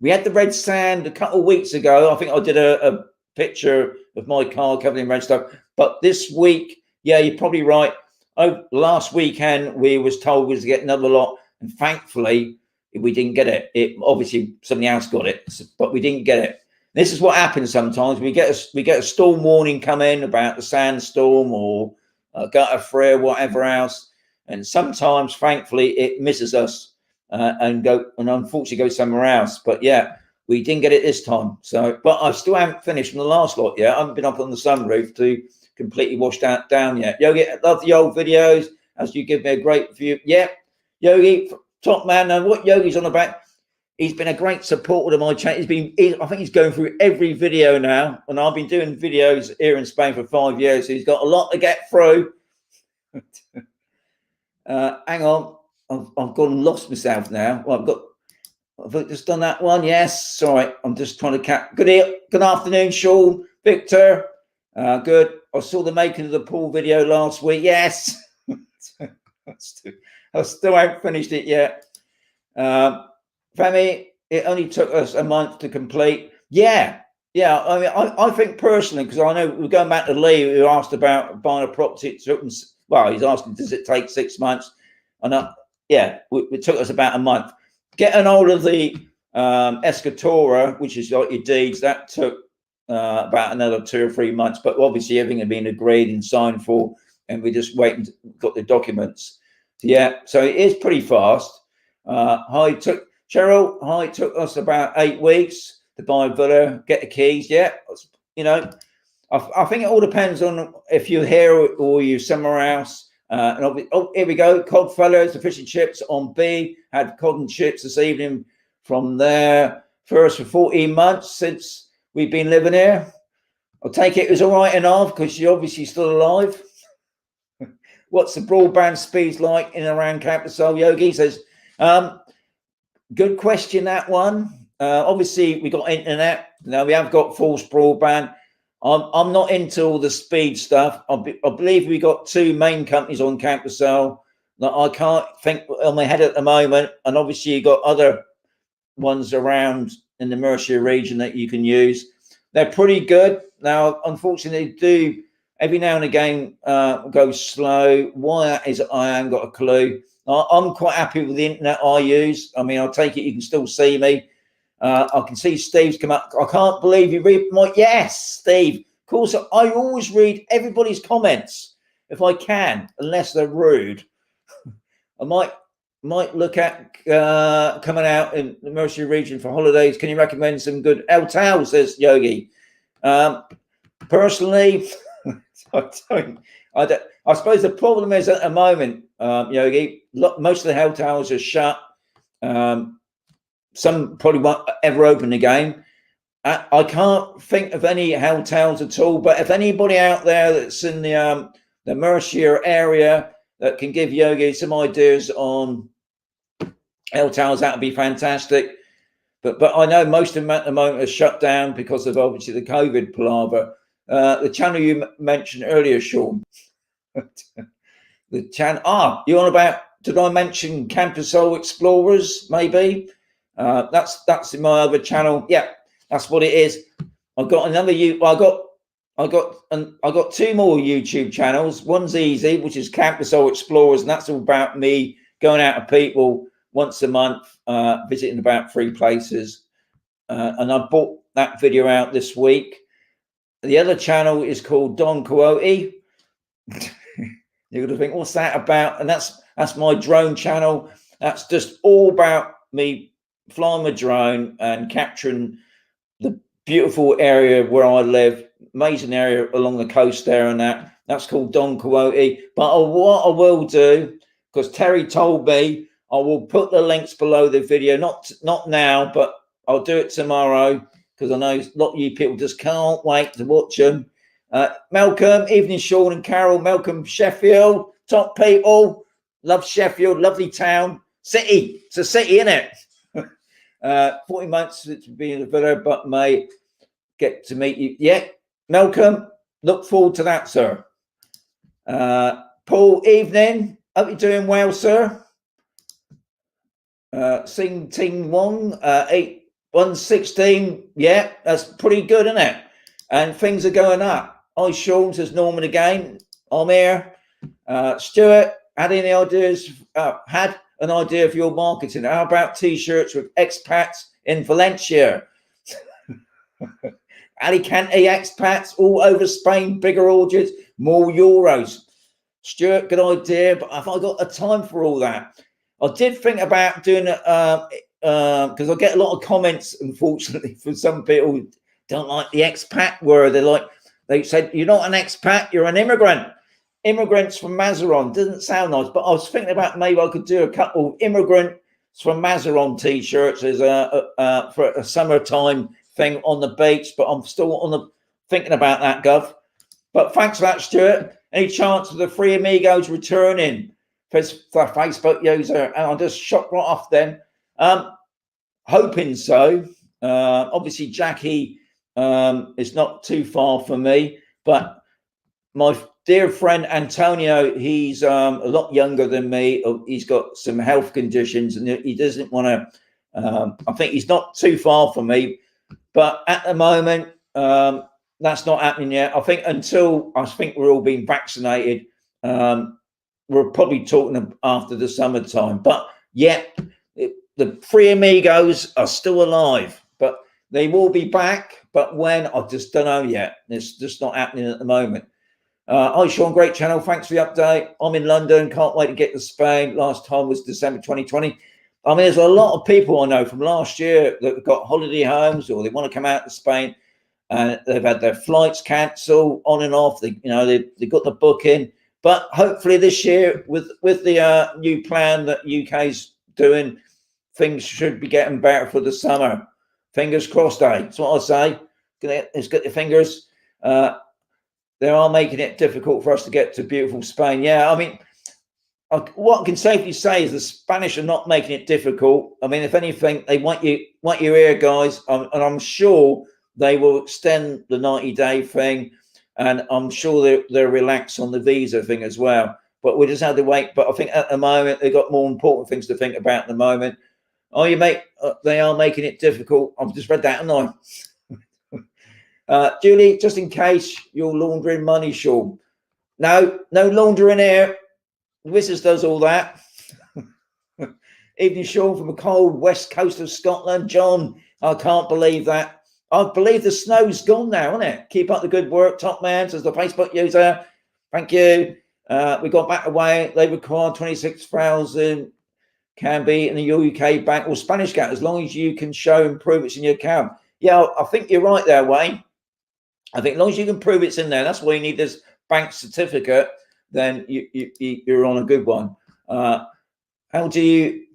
[SPEAKER 1] we had the red sand a couple of weeks ago. I think I did a picture of my car covered in red stuff. But this week, yeah, you're probably right. Last weekend, we was told we was to get another lot. And thankfully, we didn't get it. Obviously, somebody else got it, but we didn't get it. This is what happens sometimes. We get a storm warning come in about the sandstorm or gutter free or whatever else. And sometimes, thankfully, it misses us and unfortunately goes somewhere else. But yeah, we didn't get it this time. So, but I still haven't finished from the last lot yet. I haven't been up on the sunroof to completely wash that down yet. Yogi, I love the old videos as you give me a great view. Yeah, Yogi, top man. Now, what Yogi's on about? He's been a great supporter of my channel. I think he's going through every video now. And I've been doing videos here in Spain for 5 years. So he's got a lot to get through. Hang on. I've gone and lost myself now. Well, I've just done that one. Yes. Sorry. I'm just trying to Good afternoon, Sean, Victor. Good. I saw the making of the pool video last week. Yes. I still haven't finished it yet. Femi, it only took us a month to complete. Yeah. I mean, I think personally, because I know we're going back to Lee, who asked about buying a property. Well, he's asking, does it take 6 months? And it took us about a month. Getting hold of the Escritura, which is like your deeds, that took about another 2 or 3 months. But obviously, everything had been agreed and signed for, and we just waited, got the documents. Yeah, so it is pretty fast. Cheryl, it took us about 8 weeks to buy a villa, get the keys. Yeah, I think it all depends on if you're here or you're somewhere else. Here we go. Cod fellows, the fish and chips on B. Had cod and chips this evening from there. First for 14 months since we've been living here. I'll take it was all right enough because you're obviously still alive. what's the broadband speeds like in and around Camp Sol? Yogi says, good question, that one. Obviously, we got internet. Now we have got forced broadband. I'm not into all the speed stuff. I believe we got two main companies on Camp Sol that I can't think on my head at the moment. And obviously, you got other ones around in the Mercia region that you can use. They're pretty good. Now, unfortunately, they do every now and again go slow. Why that is, I haven't got a clue. I'm quite happy with the internet I use. I mean, I'll take it. You can still see me. I can see Steve's come up. I can't believe you read my, yes, Steve. Of course, I always read everybody's comments if I can, unless they're rude. I might look at coming out in the Mercia region for holidays. Can you recommend some good hotels, says Yogi? Personally, I suppose the problem is at the moment, Yogi, most of the hotels are shut. Some probably won't ever open again. I can't think of any hotels at all, but if anybody out there that's in the Mercia area that can give Yogi some ideas on hotels, that would be fantastic. But I know most of them at the moment are shut down because of obviously the COVID palaver. The channel you mentioned earlier, Sean. The channel. You on about? Did I mention Campusol Explorers? Maybe. That's in my other channel. Yeah, that's what it is. I've got another. I got two more YouTube channels. One's easy, which is Campusol Explorers, and that's all about me going out to people once a month, visiting about 3 places. And I bought that video out this week. The other channel is called Don Quixote. You're gonna think, what's that about? And that's my drone channel. That's just all about me flying my drone and capturing the beautiful area where I live, amazing area along the coast there, and that's called Don Quixote. But what I will do, because Terry told me, I will put the links below the video, not now, but I'll do it tomorrow, because I know a lot of you people just can't wait to watch them. Malcolm, evening, Sean and Carol. Malcolm, Sheffield, top people, love Sheffield, lovely town, city. It's a city, isn't it? 40 months to be in the villa, but may get to meet you. Yeah, Malcolm, look forward to that, sir. Paul, evening. Hope you're doing well, sir. Sing Ting Wong, 8116. Yeah, that's pretty good, isn't it? And things are going up. Hi, Sean, says Norman again. I'm here. Stuart, had any ideas? Had an idea for your marketing. How about t-shirts with expats in Valencia? Alicante expats all over Spain, bigger orchards, more euros. Stuart, good idea, but have I got the time for all that? I did think about doing it because I get a lot of comments, unfortunately, from some people who don't like the expat word. They said, you're not an expat, you're an immigrant. Immigrants from Mazaron doesn't sound nice, but I was thinking about maybe I could do a couple of immigrants from Mazaron t-shirts as for a summertime thing on the beach, but I'm still thinking about that, Gov. But thanks for that, Stuart. Any chance of the Three Amigos returning for Facebook user? And I just shot right off then. Hoping so. Obviously, Jackie is not too far from me, but my dear friend Antonio, he's a lot younger than me. He's got some health conditions, and he doesn't want to. I think he's not too far from me, but at the moment, that's not happening yet. I think until we're all being vaccinated, we're probably talking after the summertime. But yet, the Three Amigos are still alive, but they will be back. But when, I just don't know yet. It's just not happening at the moment. Hi, Sean, great channel. Thanks for the update. I'm in London. Can't wait to get to Spain. Last time was December 2020. I mean, there's a lot of people I know from last year that have got holiday homes or they want to come out to Spain, and they've had their flights cancelled on and off. They got the booking. But hopefully this year, with the new plan that UK's doing, things should be getting better for the summer. Fingers crossed, eh? That's what I say. Let's get the fingers. they are making it difficult for us to get to beautiful Spain. Yeah, I mean, what I can safely say is the Spanish are not making it difficult. I mean, if anything, they want your ear, guys, and I'm sure they will extend the 90-day thing, and I'm sure they're relaxed on the visa thing as well. But we just have to wait. But I think at the moment they've got more important things to think about at the moment. Oh, they are making it difficult. I've just read that, haven't I? Julie, just in case you're laundering money, Sean. No laundering here. Wizards does all that. Evening, Sean, from a cold west coast of Scotland. John, I can't believe that. I believe the snow's gone now, isn't it? Keep up the good work, top man, says the Facebook user. Thank you. We got back away. They require 26,000 can be in the UK bank or Spanish account as long as you can show and prove it's in your account. Yeah, I think you're right there, Wayne. I think as long as you can prove it's in there, that's why you need this bank certificate. Then you're on a good one. How do you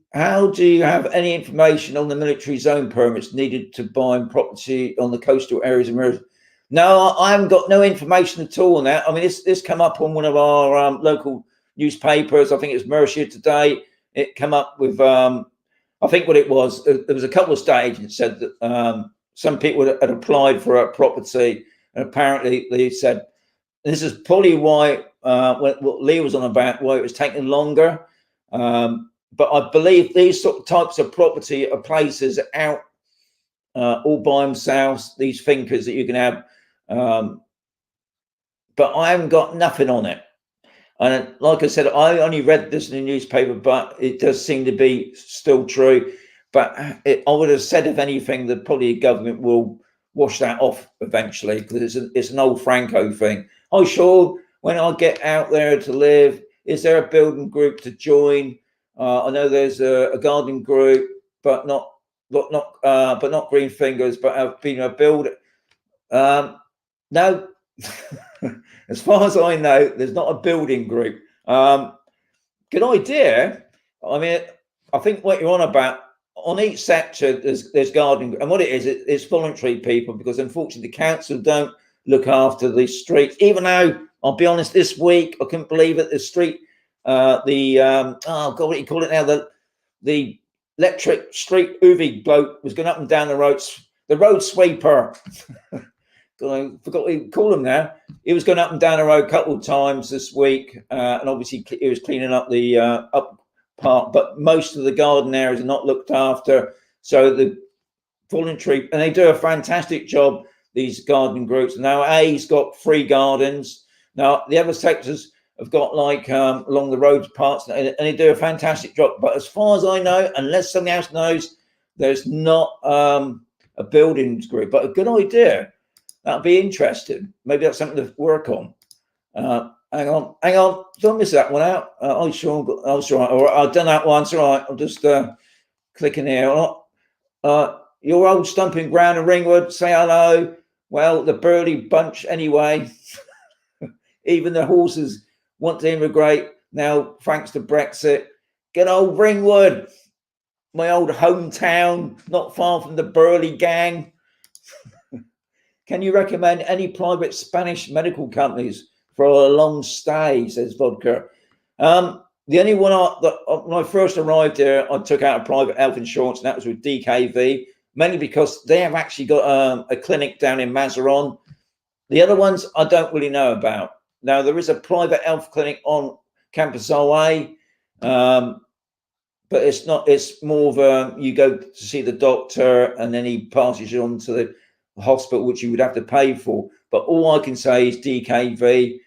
[SPEAKER 1] have any information on the military zone permits needed to buy property on the coastal areas of America? No, I haven't got no information at all on that. I mean, this come up on one of our local newspapers. I think it's Mercia Today. It came up with, I think what it was, there was a couple of state agents said that some people had applied for a property, and apparently they said, this is probably why, what Lee was on about, why it was taking longer. But I believe these sort of types of property are places out all by themselves, these thinkers that you can have. But I haven't got nothing on it. And like I said, I only read this in the newspaper, but it does seem to be still true. But I would have said, if anything, that probably the government will wash that off eventually, because it's an old Franco thing. Oh, sure, when I get out there to live, is there a building group to join? I know there's a gardening group, but not Green Fingers, but have been a builder. No. As far as I know, there's not a building group. Good idea. I mean, I think what you're on about, on each sector, there's gardening, and what it is, it's voluntary people, because unfortunately the council don't look after the streets. Even though, I'll be honest, this week I couldn't believe it. The street, oh God, what do you call it now? The electric street UV bloke was going up and down the roads. The road sweeper. I forgot what you call him now. He was going up and down the road a couple of times this week, and obviously he was cleaning up the up part. But most of the garden areas are not looked after, so the voluntary, and they do a fantastic job. These garden groups. Now, A's got free gardens. Now the other sectors have got like along the roads parts, and they do a fantastic job. But as far as I know, unless somebody else knows, there's not a buildings group. But a good idea. That'd be interesting. Maybe that's something to work on. Hang on. Don't miss that one out. Oh, sure. Oh, it's all right. All right. I've done that one. It's all right. I'm just clicking here. Your old stumping ground in Ringwood. Say hello. Well, the Burley bunch anyway. Even the horses want to immigrate now, thanks to Brexit. Good old Ringwood, my old hometown, not far from the Burley gang. Can you recommend any private Spanish medical companies for a long stay, says Vodka? The only one when I first arrived here, I took out a private health insurance, and that was with DKV, mainly because they have actually got a clinic down in Mazaron. The other ones I don't really know about. Now, there is a private health clinic on Campus OA, but it's more of you go to see the doctor, and then he passes you on to the hospital, which you would have to pay for. But all I can say is DKV.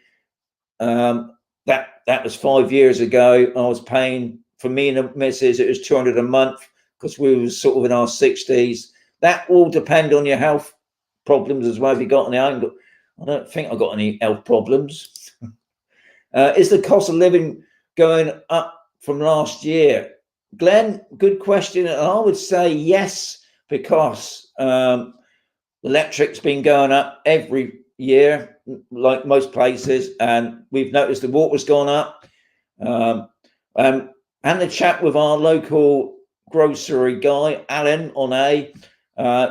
[SPEAKER 1] That was 5 years ago. I was paying, for me and the missus, it was 200 a month, because we were sort of in our 60s. That will depend on your health problems as well. If you got any, I don't think I got any health problems. Is the cost of living going up from last year? Glenn, good question. And I would say yes, because electric's been going up every year, like most places, and we've noticed the water's gone up. And the chat with our local grocery guy, Alan, on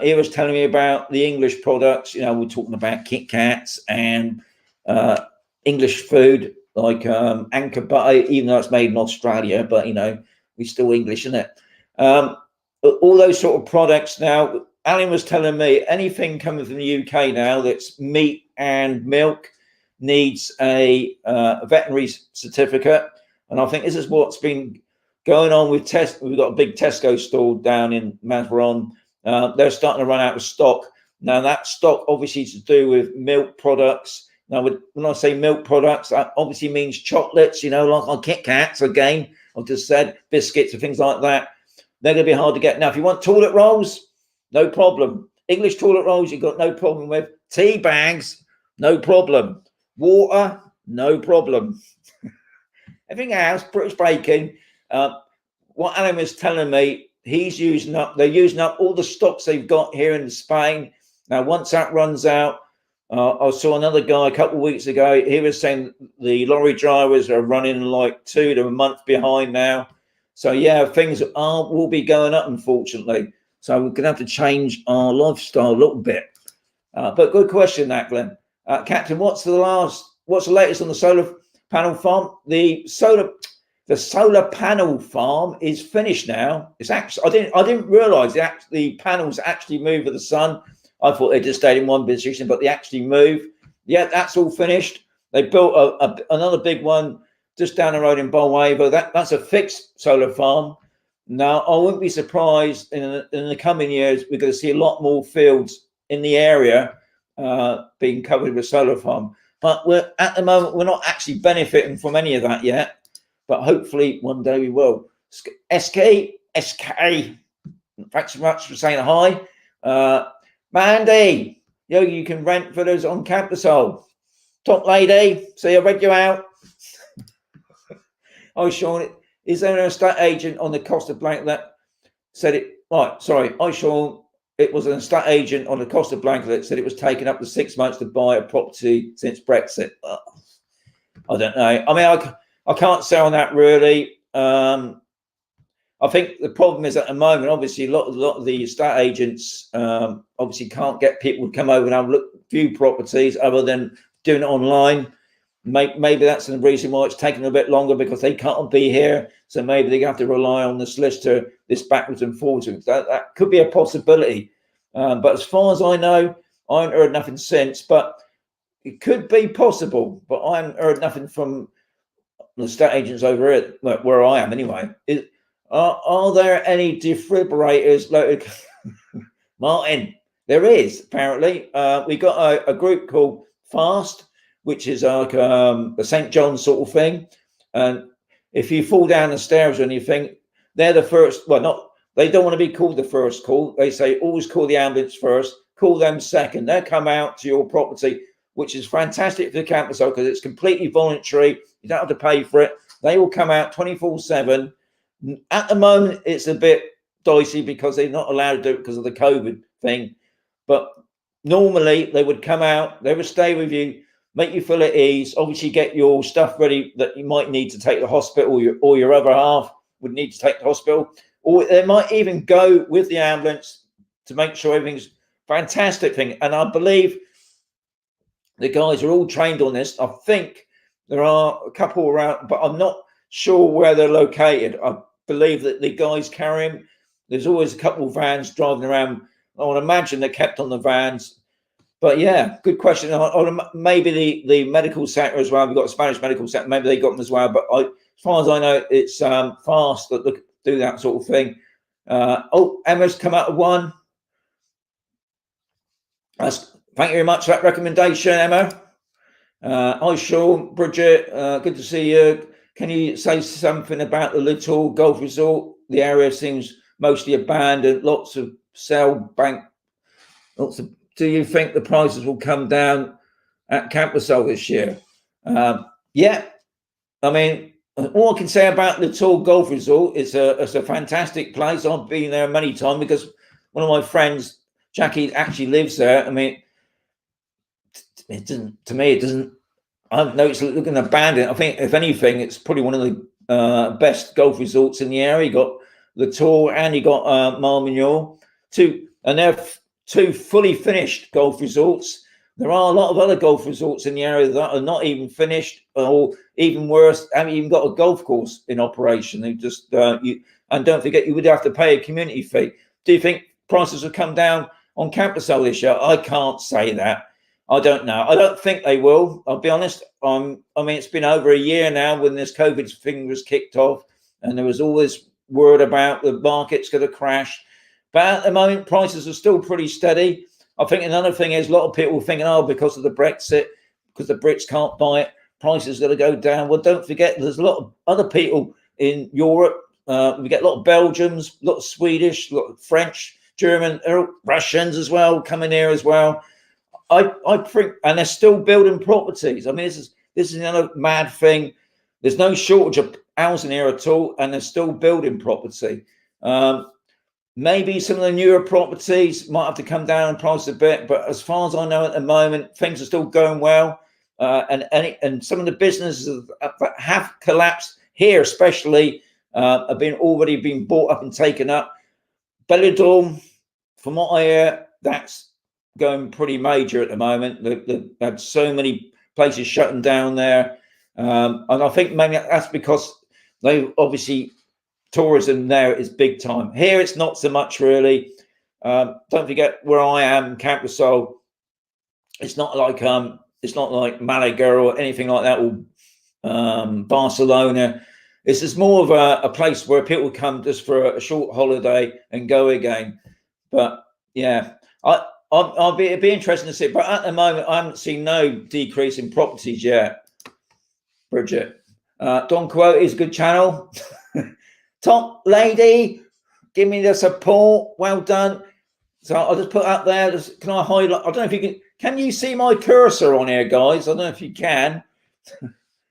[SPEAKER 1] he was telling me about the English products. You know, we're talking about Kit Kats and English food like Anchor butter, even though it's made in Australia, but we're still English, isn't it? All those sort of products now. Alan was telling me anything coming from the UK now that's meat and milk needs a veterinary certificate, and I think this is what's been going on with We've got a big Tesco store down in Matheron. They're starting to run out of stock now. That stock obviously is to do with milk products. Now, when I say milk products, that obviously means chocolates, like on Kit Kats, again, I've just said, biscuits and things like that. They're going to be hard to get. Now, if you want toilet rolls, no problem. English toilet rolls, you've got no problem with. Tea bags, no problem. Water, no problem. Everything else, British bacon. What Alan was telling me, they're using up all the stocks they've got here in Spain. Now, once that runs out, I saw another guy a couple of weeks ago. He was saying the lorry drivers are running like 2 to a month behind now. So yeah, things will be going up, unfortunately. So we're going to have to change our lifestyle a little bit. But good question, that Glenn. Captain, what's the latest on the solar panel farm? The solar panel farm is finished now. It's actually I didn't realise the panels actually move with the sun. I thought they just stayed in one position, but they actually move. Yeah, that's all finished. They built another big one just down the road in Bolwaver. That's a fixed solar farm. Now, I wouldn't be surprised in the coming years we're going to see a lot more fields in the area being covered with solar farm. But at the moment we're not actually benefiting from any of that yet. But hopefully one day we will. SK, thanks so much for saying hi. Mandy, you can rent for those on campus. Top lady, see, I read you out. Oh, Sean, is there an estate agent on the Costa Blanca that said it? Right, sorry. Sean, it was an estate agent on the Costa Blanca that said it was taking up to 6 months to buy a property since Brexit. I don't know. I mean, I can't say on that really. I think the problem is at the moment, obviously, a lot of the estate agents obviously can't get people to come over and have a view properties other than doing it online. Maybe that's the reason why it's taking a bit longer, because they can't be here. So maybe they have to rely on the solicitor, this backwards and forwards. That could be a possibility. But as far as I know, I haven't heard nothing since. But it could be possible. But I haven't heard nothing from the estate agents over here, where I am anyway. Are there any defibrillators? Martin, there is, apparently. We got a group called FAST, which is like a St. John sort of thing. And if you fall down the stairs or anything, they're the first. Well, they don't want to be called the first call. They say always call the ambulance first, call them second. They'll come out to your property, which is fantastic for the campus because it's completely voluntary. You don't have to pay for it. They will come out 24/7. At the moment, it's a bit dicey because they're not allowed to do it because of the COVID thing. But normally, they would come out, they would stay with you, make you feel at ease, obviously get your stuff ready that you might need to take to the hospital, or your other half would need to take to the hospital. Or they might even go with the ambulance to make sure everything's fantastic thing. And I believe the guys are all trained on this. I think there are a couple around, but I'm not sure where they're located. I believe that the guys carry them. There's always a couple of vans driving around. I would imagine they're kept on the vans. But yeah, good question. Maybe the medical sector as well. We've got a Spanish medical sector. Maybe they got them as well. But as far as I know, it's FAST that do that sort of thing. Emma's come out of one. Thank you very much for that recommendation, Emma. Hi, Sean, Bridget. Good to see you. Can you say something about the Little Golf Resort? The area seems mostly abandoned. Lots of bank. Do you think the prices will come down at Campbell this year? Yeah. I mean, all I can say about the Little Golf Resort is it's a fantastic place. I've been there many times because one of my friends, Jackie, actually lives there. I mean, it doesn't. I've noticed it looking abandoned. I think, if anything, it's probably one of the best golf resorts in the area. You got the Tour and you got Marmignor, and they're two fully finished golf resorts. there are a lot of other golf resorts in the area that are not even finished, or even worse, haven't even got a golf course in operation. They just and don't forget, you would have to pay a community fee. Do you think prices will come down on Campusole this year? I can't say that. I don't know. I don't think they will. I'll be honest. I mean, it's been over a year now when this COVID thing was kicked off, and there was always word about the market's going to crash. But at the moment, prices are still pretty steady. I think another thing is a lot of people thinking, oh, because of the Brexit, because the Brits can't buy it, prices are going to go down. Well, don't forget, there's a lot of other people in Europe. We get a lot of Belgians, a lot of Swedish, a lot of French, German, Russians as well coming here as well. I think, and they're still building properties. I mean, this is another mad thing. There's no shortage of housing here at all, and they're still building property. Maybe some of the newer properties might have to come down in price a bit, but as far as I know at the moment, things are still going well. And some of the businesses that have collapsed here, especially, have already been bought up and taken up. Benidorm, from what I hear, that's going pretty major at the moment. They've had so many places shutting down there, and I think maybe that's because they obviously tourism there is big time. Here it's not so much really. Don't forget where I am, Campusole. It's not like Malaga or anything like that, or Barcelona. This is more of a place where people come just for a short holiday and go again. But yeah, it'd be interesting to see. But at the moment, I haven't seen no decrease in properties yet. Bridget, Don Quixote is a good channel. Top lady, give me the support. Well done. So I'll just put up there. Can I highlight? I don't know if you can you see my cursor on here, guys? I don't know if you can.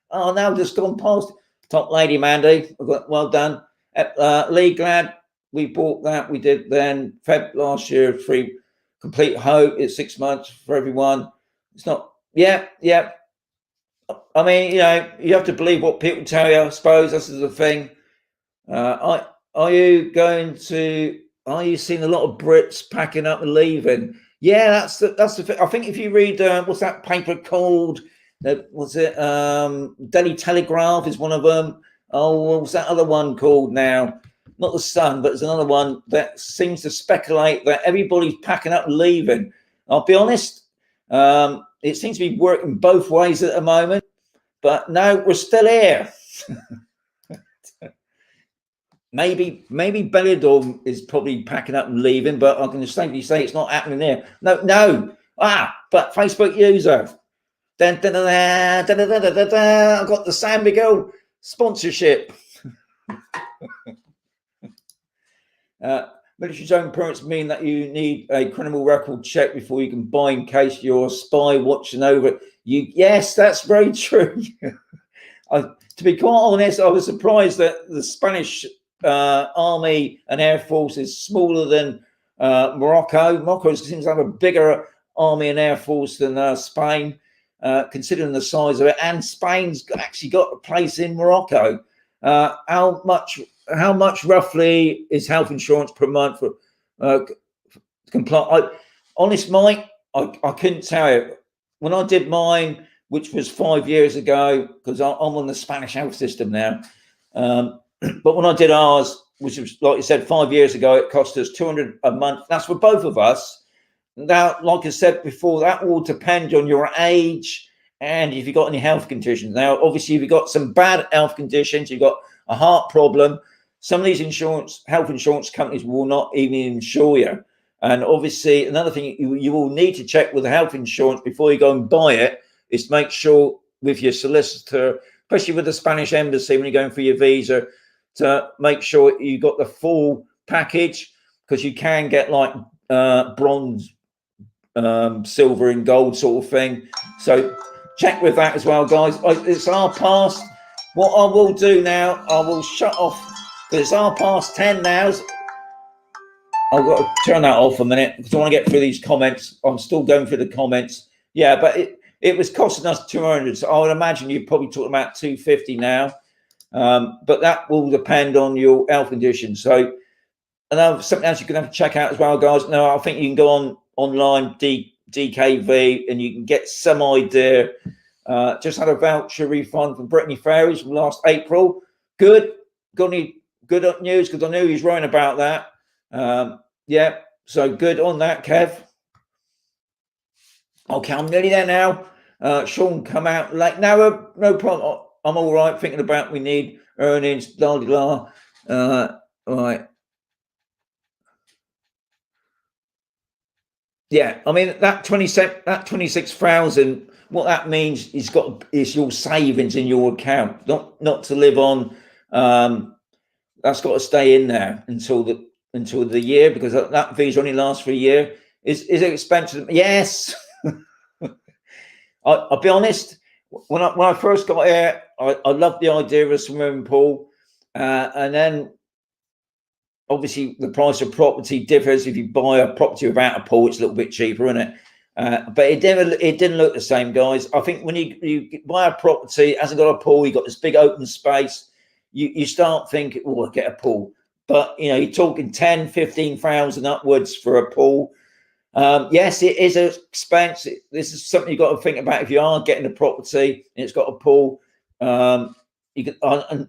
[SPEAKER 1] Oh, now just gone past. Top lady, Mandy. Well done. Lee, glad we bought that. We did then Feb last year, free complete hope. It's 6 months for everyone. It's not. Yeah. I mean, you have to believe what people tell you. I suppose this is the thing. Are you seeing a lot of Brits packing up and leaving? Yeah, that's the thing. I think if you read what's that paper called? Was it Daily Telegraph is one of them. Oh, what's that other one called now? Not the Sun, but there's another one that seems to speculate that everybody's packing up and leaving. I'll be honest, it seems to be working both ways at the moment, but no, we're still here. Maybe Benidorm is probably packing up and leaving, but I can safely say it's not happening there. No. But Facebook user. I got the San Miguel sponsorship. Military zone permits mean that you need a criminal record check before you can buy in case you're a spy watching over you. Yes, that's very true. To be quite honest, I was surprised that the Spanish Army and Air Force is smaller than Morocco. Morocco seems to have a bigger army and air force than Spain, considering the size of it. And Spain's actually got a place in Morocco. How much roughly is health insurance per month for comply? Honest, Mike, I couldn't tell you. When I did mine, which was 5 years ago, because I'm on the Spanish health system now. But when I did ours, which was, like you said, 5 years ago, it cost us $200 a month. That's for both of us. Now, like I said before, that will depend on your age and if you've got any health conditions. Now, obviously, if you've got some bad health conditions, you've got a heart problem, some of these health insurance companies will not even insure you. And obviously, another thing you will need to check with the health insurance before you go and buy it is to make sure with your solicitor, especially with the Spanish embassy when you're going for your visa, to make sure you got the full package, because you can get like bronze, silver and gold sort of thing. So check with that as well, guys. It's 10:30. What I will do now, I will shut off, because it's 10:30 now. I've got to turn that off a minute because I want to get through these comments. I'm still going through the comments. Yeah, but it was costing us 200. So I would imagine you're probably talking about 250 now. But that will depend on your health condition. So, and something else you're going to have to check out as well, guys. No, I think you can go online, DKV, and you can get some idea. Just had a voucher refund from Brittany Ferries from last April. Good. Got any good news? Because I knew he was writing about that. Yeah, so good on that, Kev. Okay, I'm nearly there now. Sean, come out late. No, no problem. I'm all right. Thinking about we need earnings. Blah blah blah. All right. Yeah, I mean that 26,000. What that means is your savings in your account, not to live on. That's got to stay in there until the year, because that visa only lasts for a year. Is it expensive? Yes. I'll be honest. When I first got here, I loved the idea of a swimming pool, and then obviously the price of property differs. If you buy a property without a pool, it's a little bit cheaper, isn't it? But it didn't look the same, guys. I think when you buy a property, it hasn't got a pool, you've got this big open space, you start thinking, oh, I'll get a pool. But you're talking 10, 15,000 upwards for a pool. Yes, it is an expense. This is something you've got to think about if you are getting a property and it's got a pool. I'm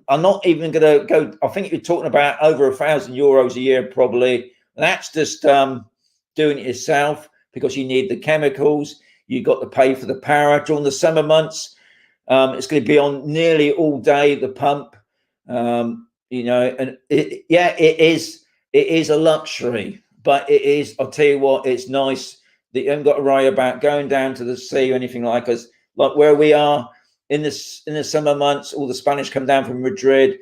[SPEAKER 1] not even going to go. I think you're talking about over €1,000 a year, probably. That's just doing it yourself, because you need the chemicals. You've got to pay for the power during the summer months. It's going to be on nearly all day, the pump. And it is a luxury, but it is. I'll tell you what, it's nice that you haven't got to worry about going down to the sea or anything like us. Like where we are in the summer months, all the Spanish come down from Madrid.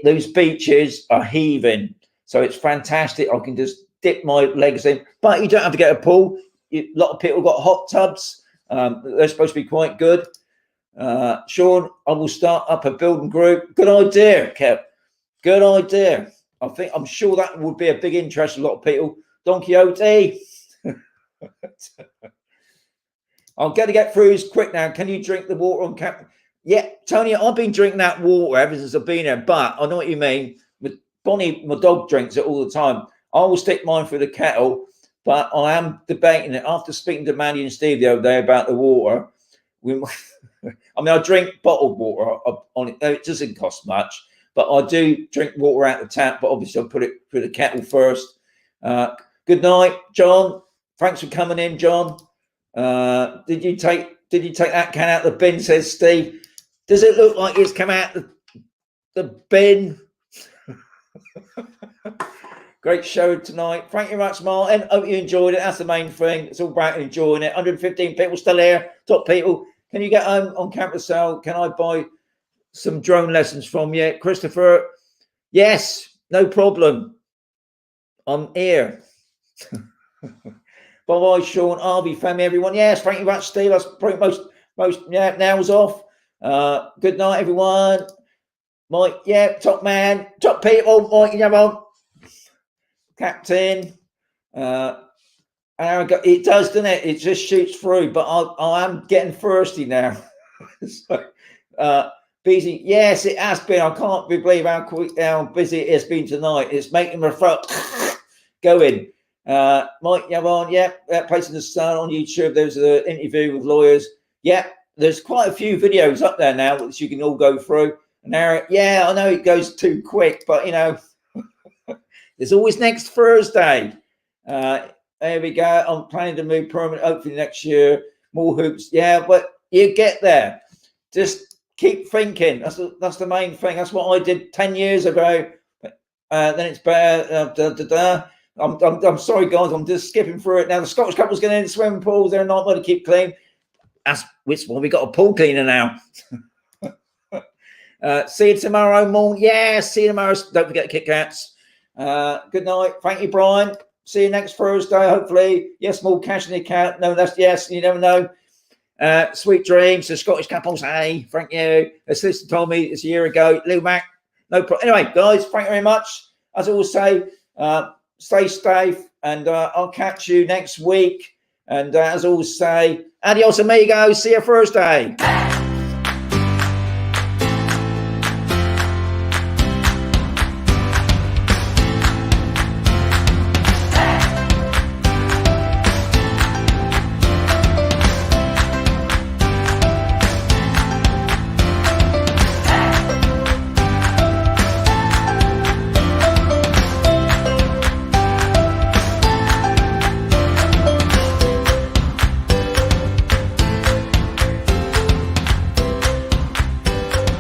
[SPEAKER 1] Those beaches are heaving, so it's fantastic. I can just dip my legs in, but you don't have to get a pool. A lot of people got hot tubs. They're supposed to be quite good. Sean, I will start up a building group. Good idea, Kev. Good idea. I'm sure that would be a big interest to a lot of people. Don Quixote. I'm going to get through this quick now. Can you drink the water on cap? Yeah, Tony, I've been drinking that water ever since I've been here, but I know what you mean. With Bonnie, my dog, drinks it all the time. I will stick mine through the kettle, but I am debating it. After speaking to Mandy and Steve the other day about the water, I drink bottled water on it. It doesn't cost much, but I do drink water out the tap, but obviously I'll put it through the kettle first. Good night, John. Thanks for coming in, John. Did you take that can out of the bin, says Steve? Does it look like it's come out the bin? Great show tonight. Thank you very much, Martin. Hope you enjoyed it. That's the main thing. It's all about enjoying it. 115 people still here. Top people. Can you get home on campus sale? Can I buy some drone lessons from you? Christopher? Yes, no problem. I'm here. Bye-bye, Sean, Harvey, family, everyone. Yes, thank you very much, Steve. That's pretty most nails off. Good night, everyone. Mike, yeah, top man, top people. Mike, you on. Captain. It does, doesn't it? It just shoots through, but I am getting thirsty now. So, busy. Yes, it has been. I can't believe how busy it has been tonight. It's making my throat going. Mike Yavon, yeah, that Place in the Sun on YouTube. There's an interview with lawyers. Yeah, there's quite a few videos up there now which you can all go through. And Eric, yeah, I know it goes too quick, but there's always next Thursday. There we go. I'm planning to move permanent, hopefully next year. More hoops, yeah, but you get there. Just keep thinking. That's the main thing. That's what I did 10 years ago. Then it's better. I'm sorry, guys. I'm just skipping through it now. The Scottish couple's going in the swimming pools. They're not going to keep clean. That's which one we got a pool cleaner now. See you tomorrow morning. Yeah, see you tomorrow. Don't forget Kit Kats. Good night. Thank you, Brian. See you next Thursday, hopefully. Yes, more cash in the account. No, that's yes. You never know. Sweet dreams. The Scottish couples. Hey, thank you. A sister told me it's a year ago. Lou Mac. No problem. Anyway, guys, thank you very much. As I always say, stay safe, and I'll catch you next week. And as I always say, adios amigos. See you Thursday.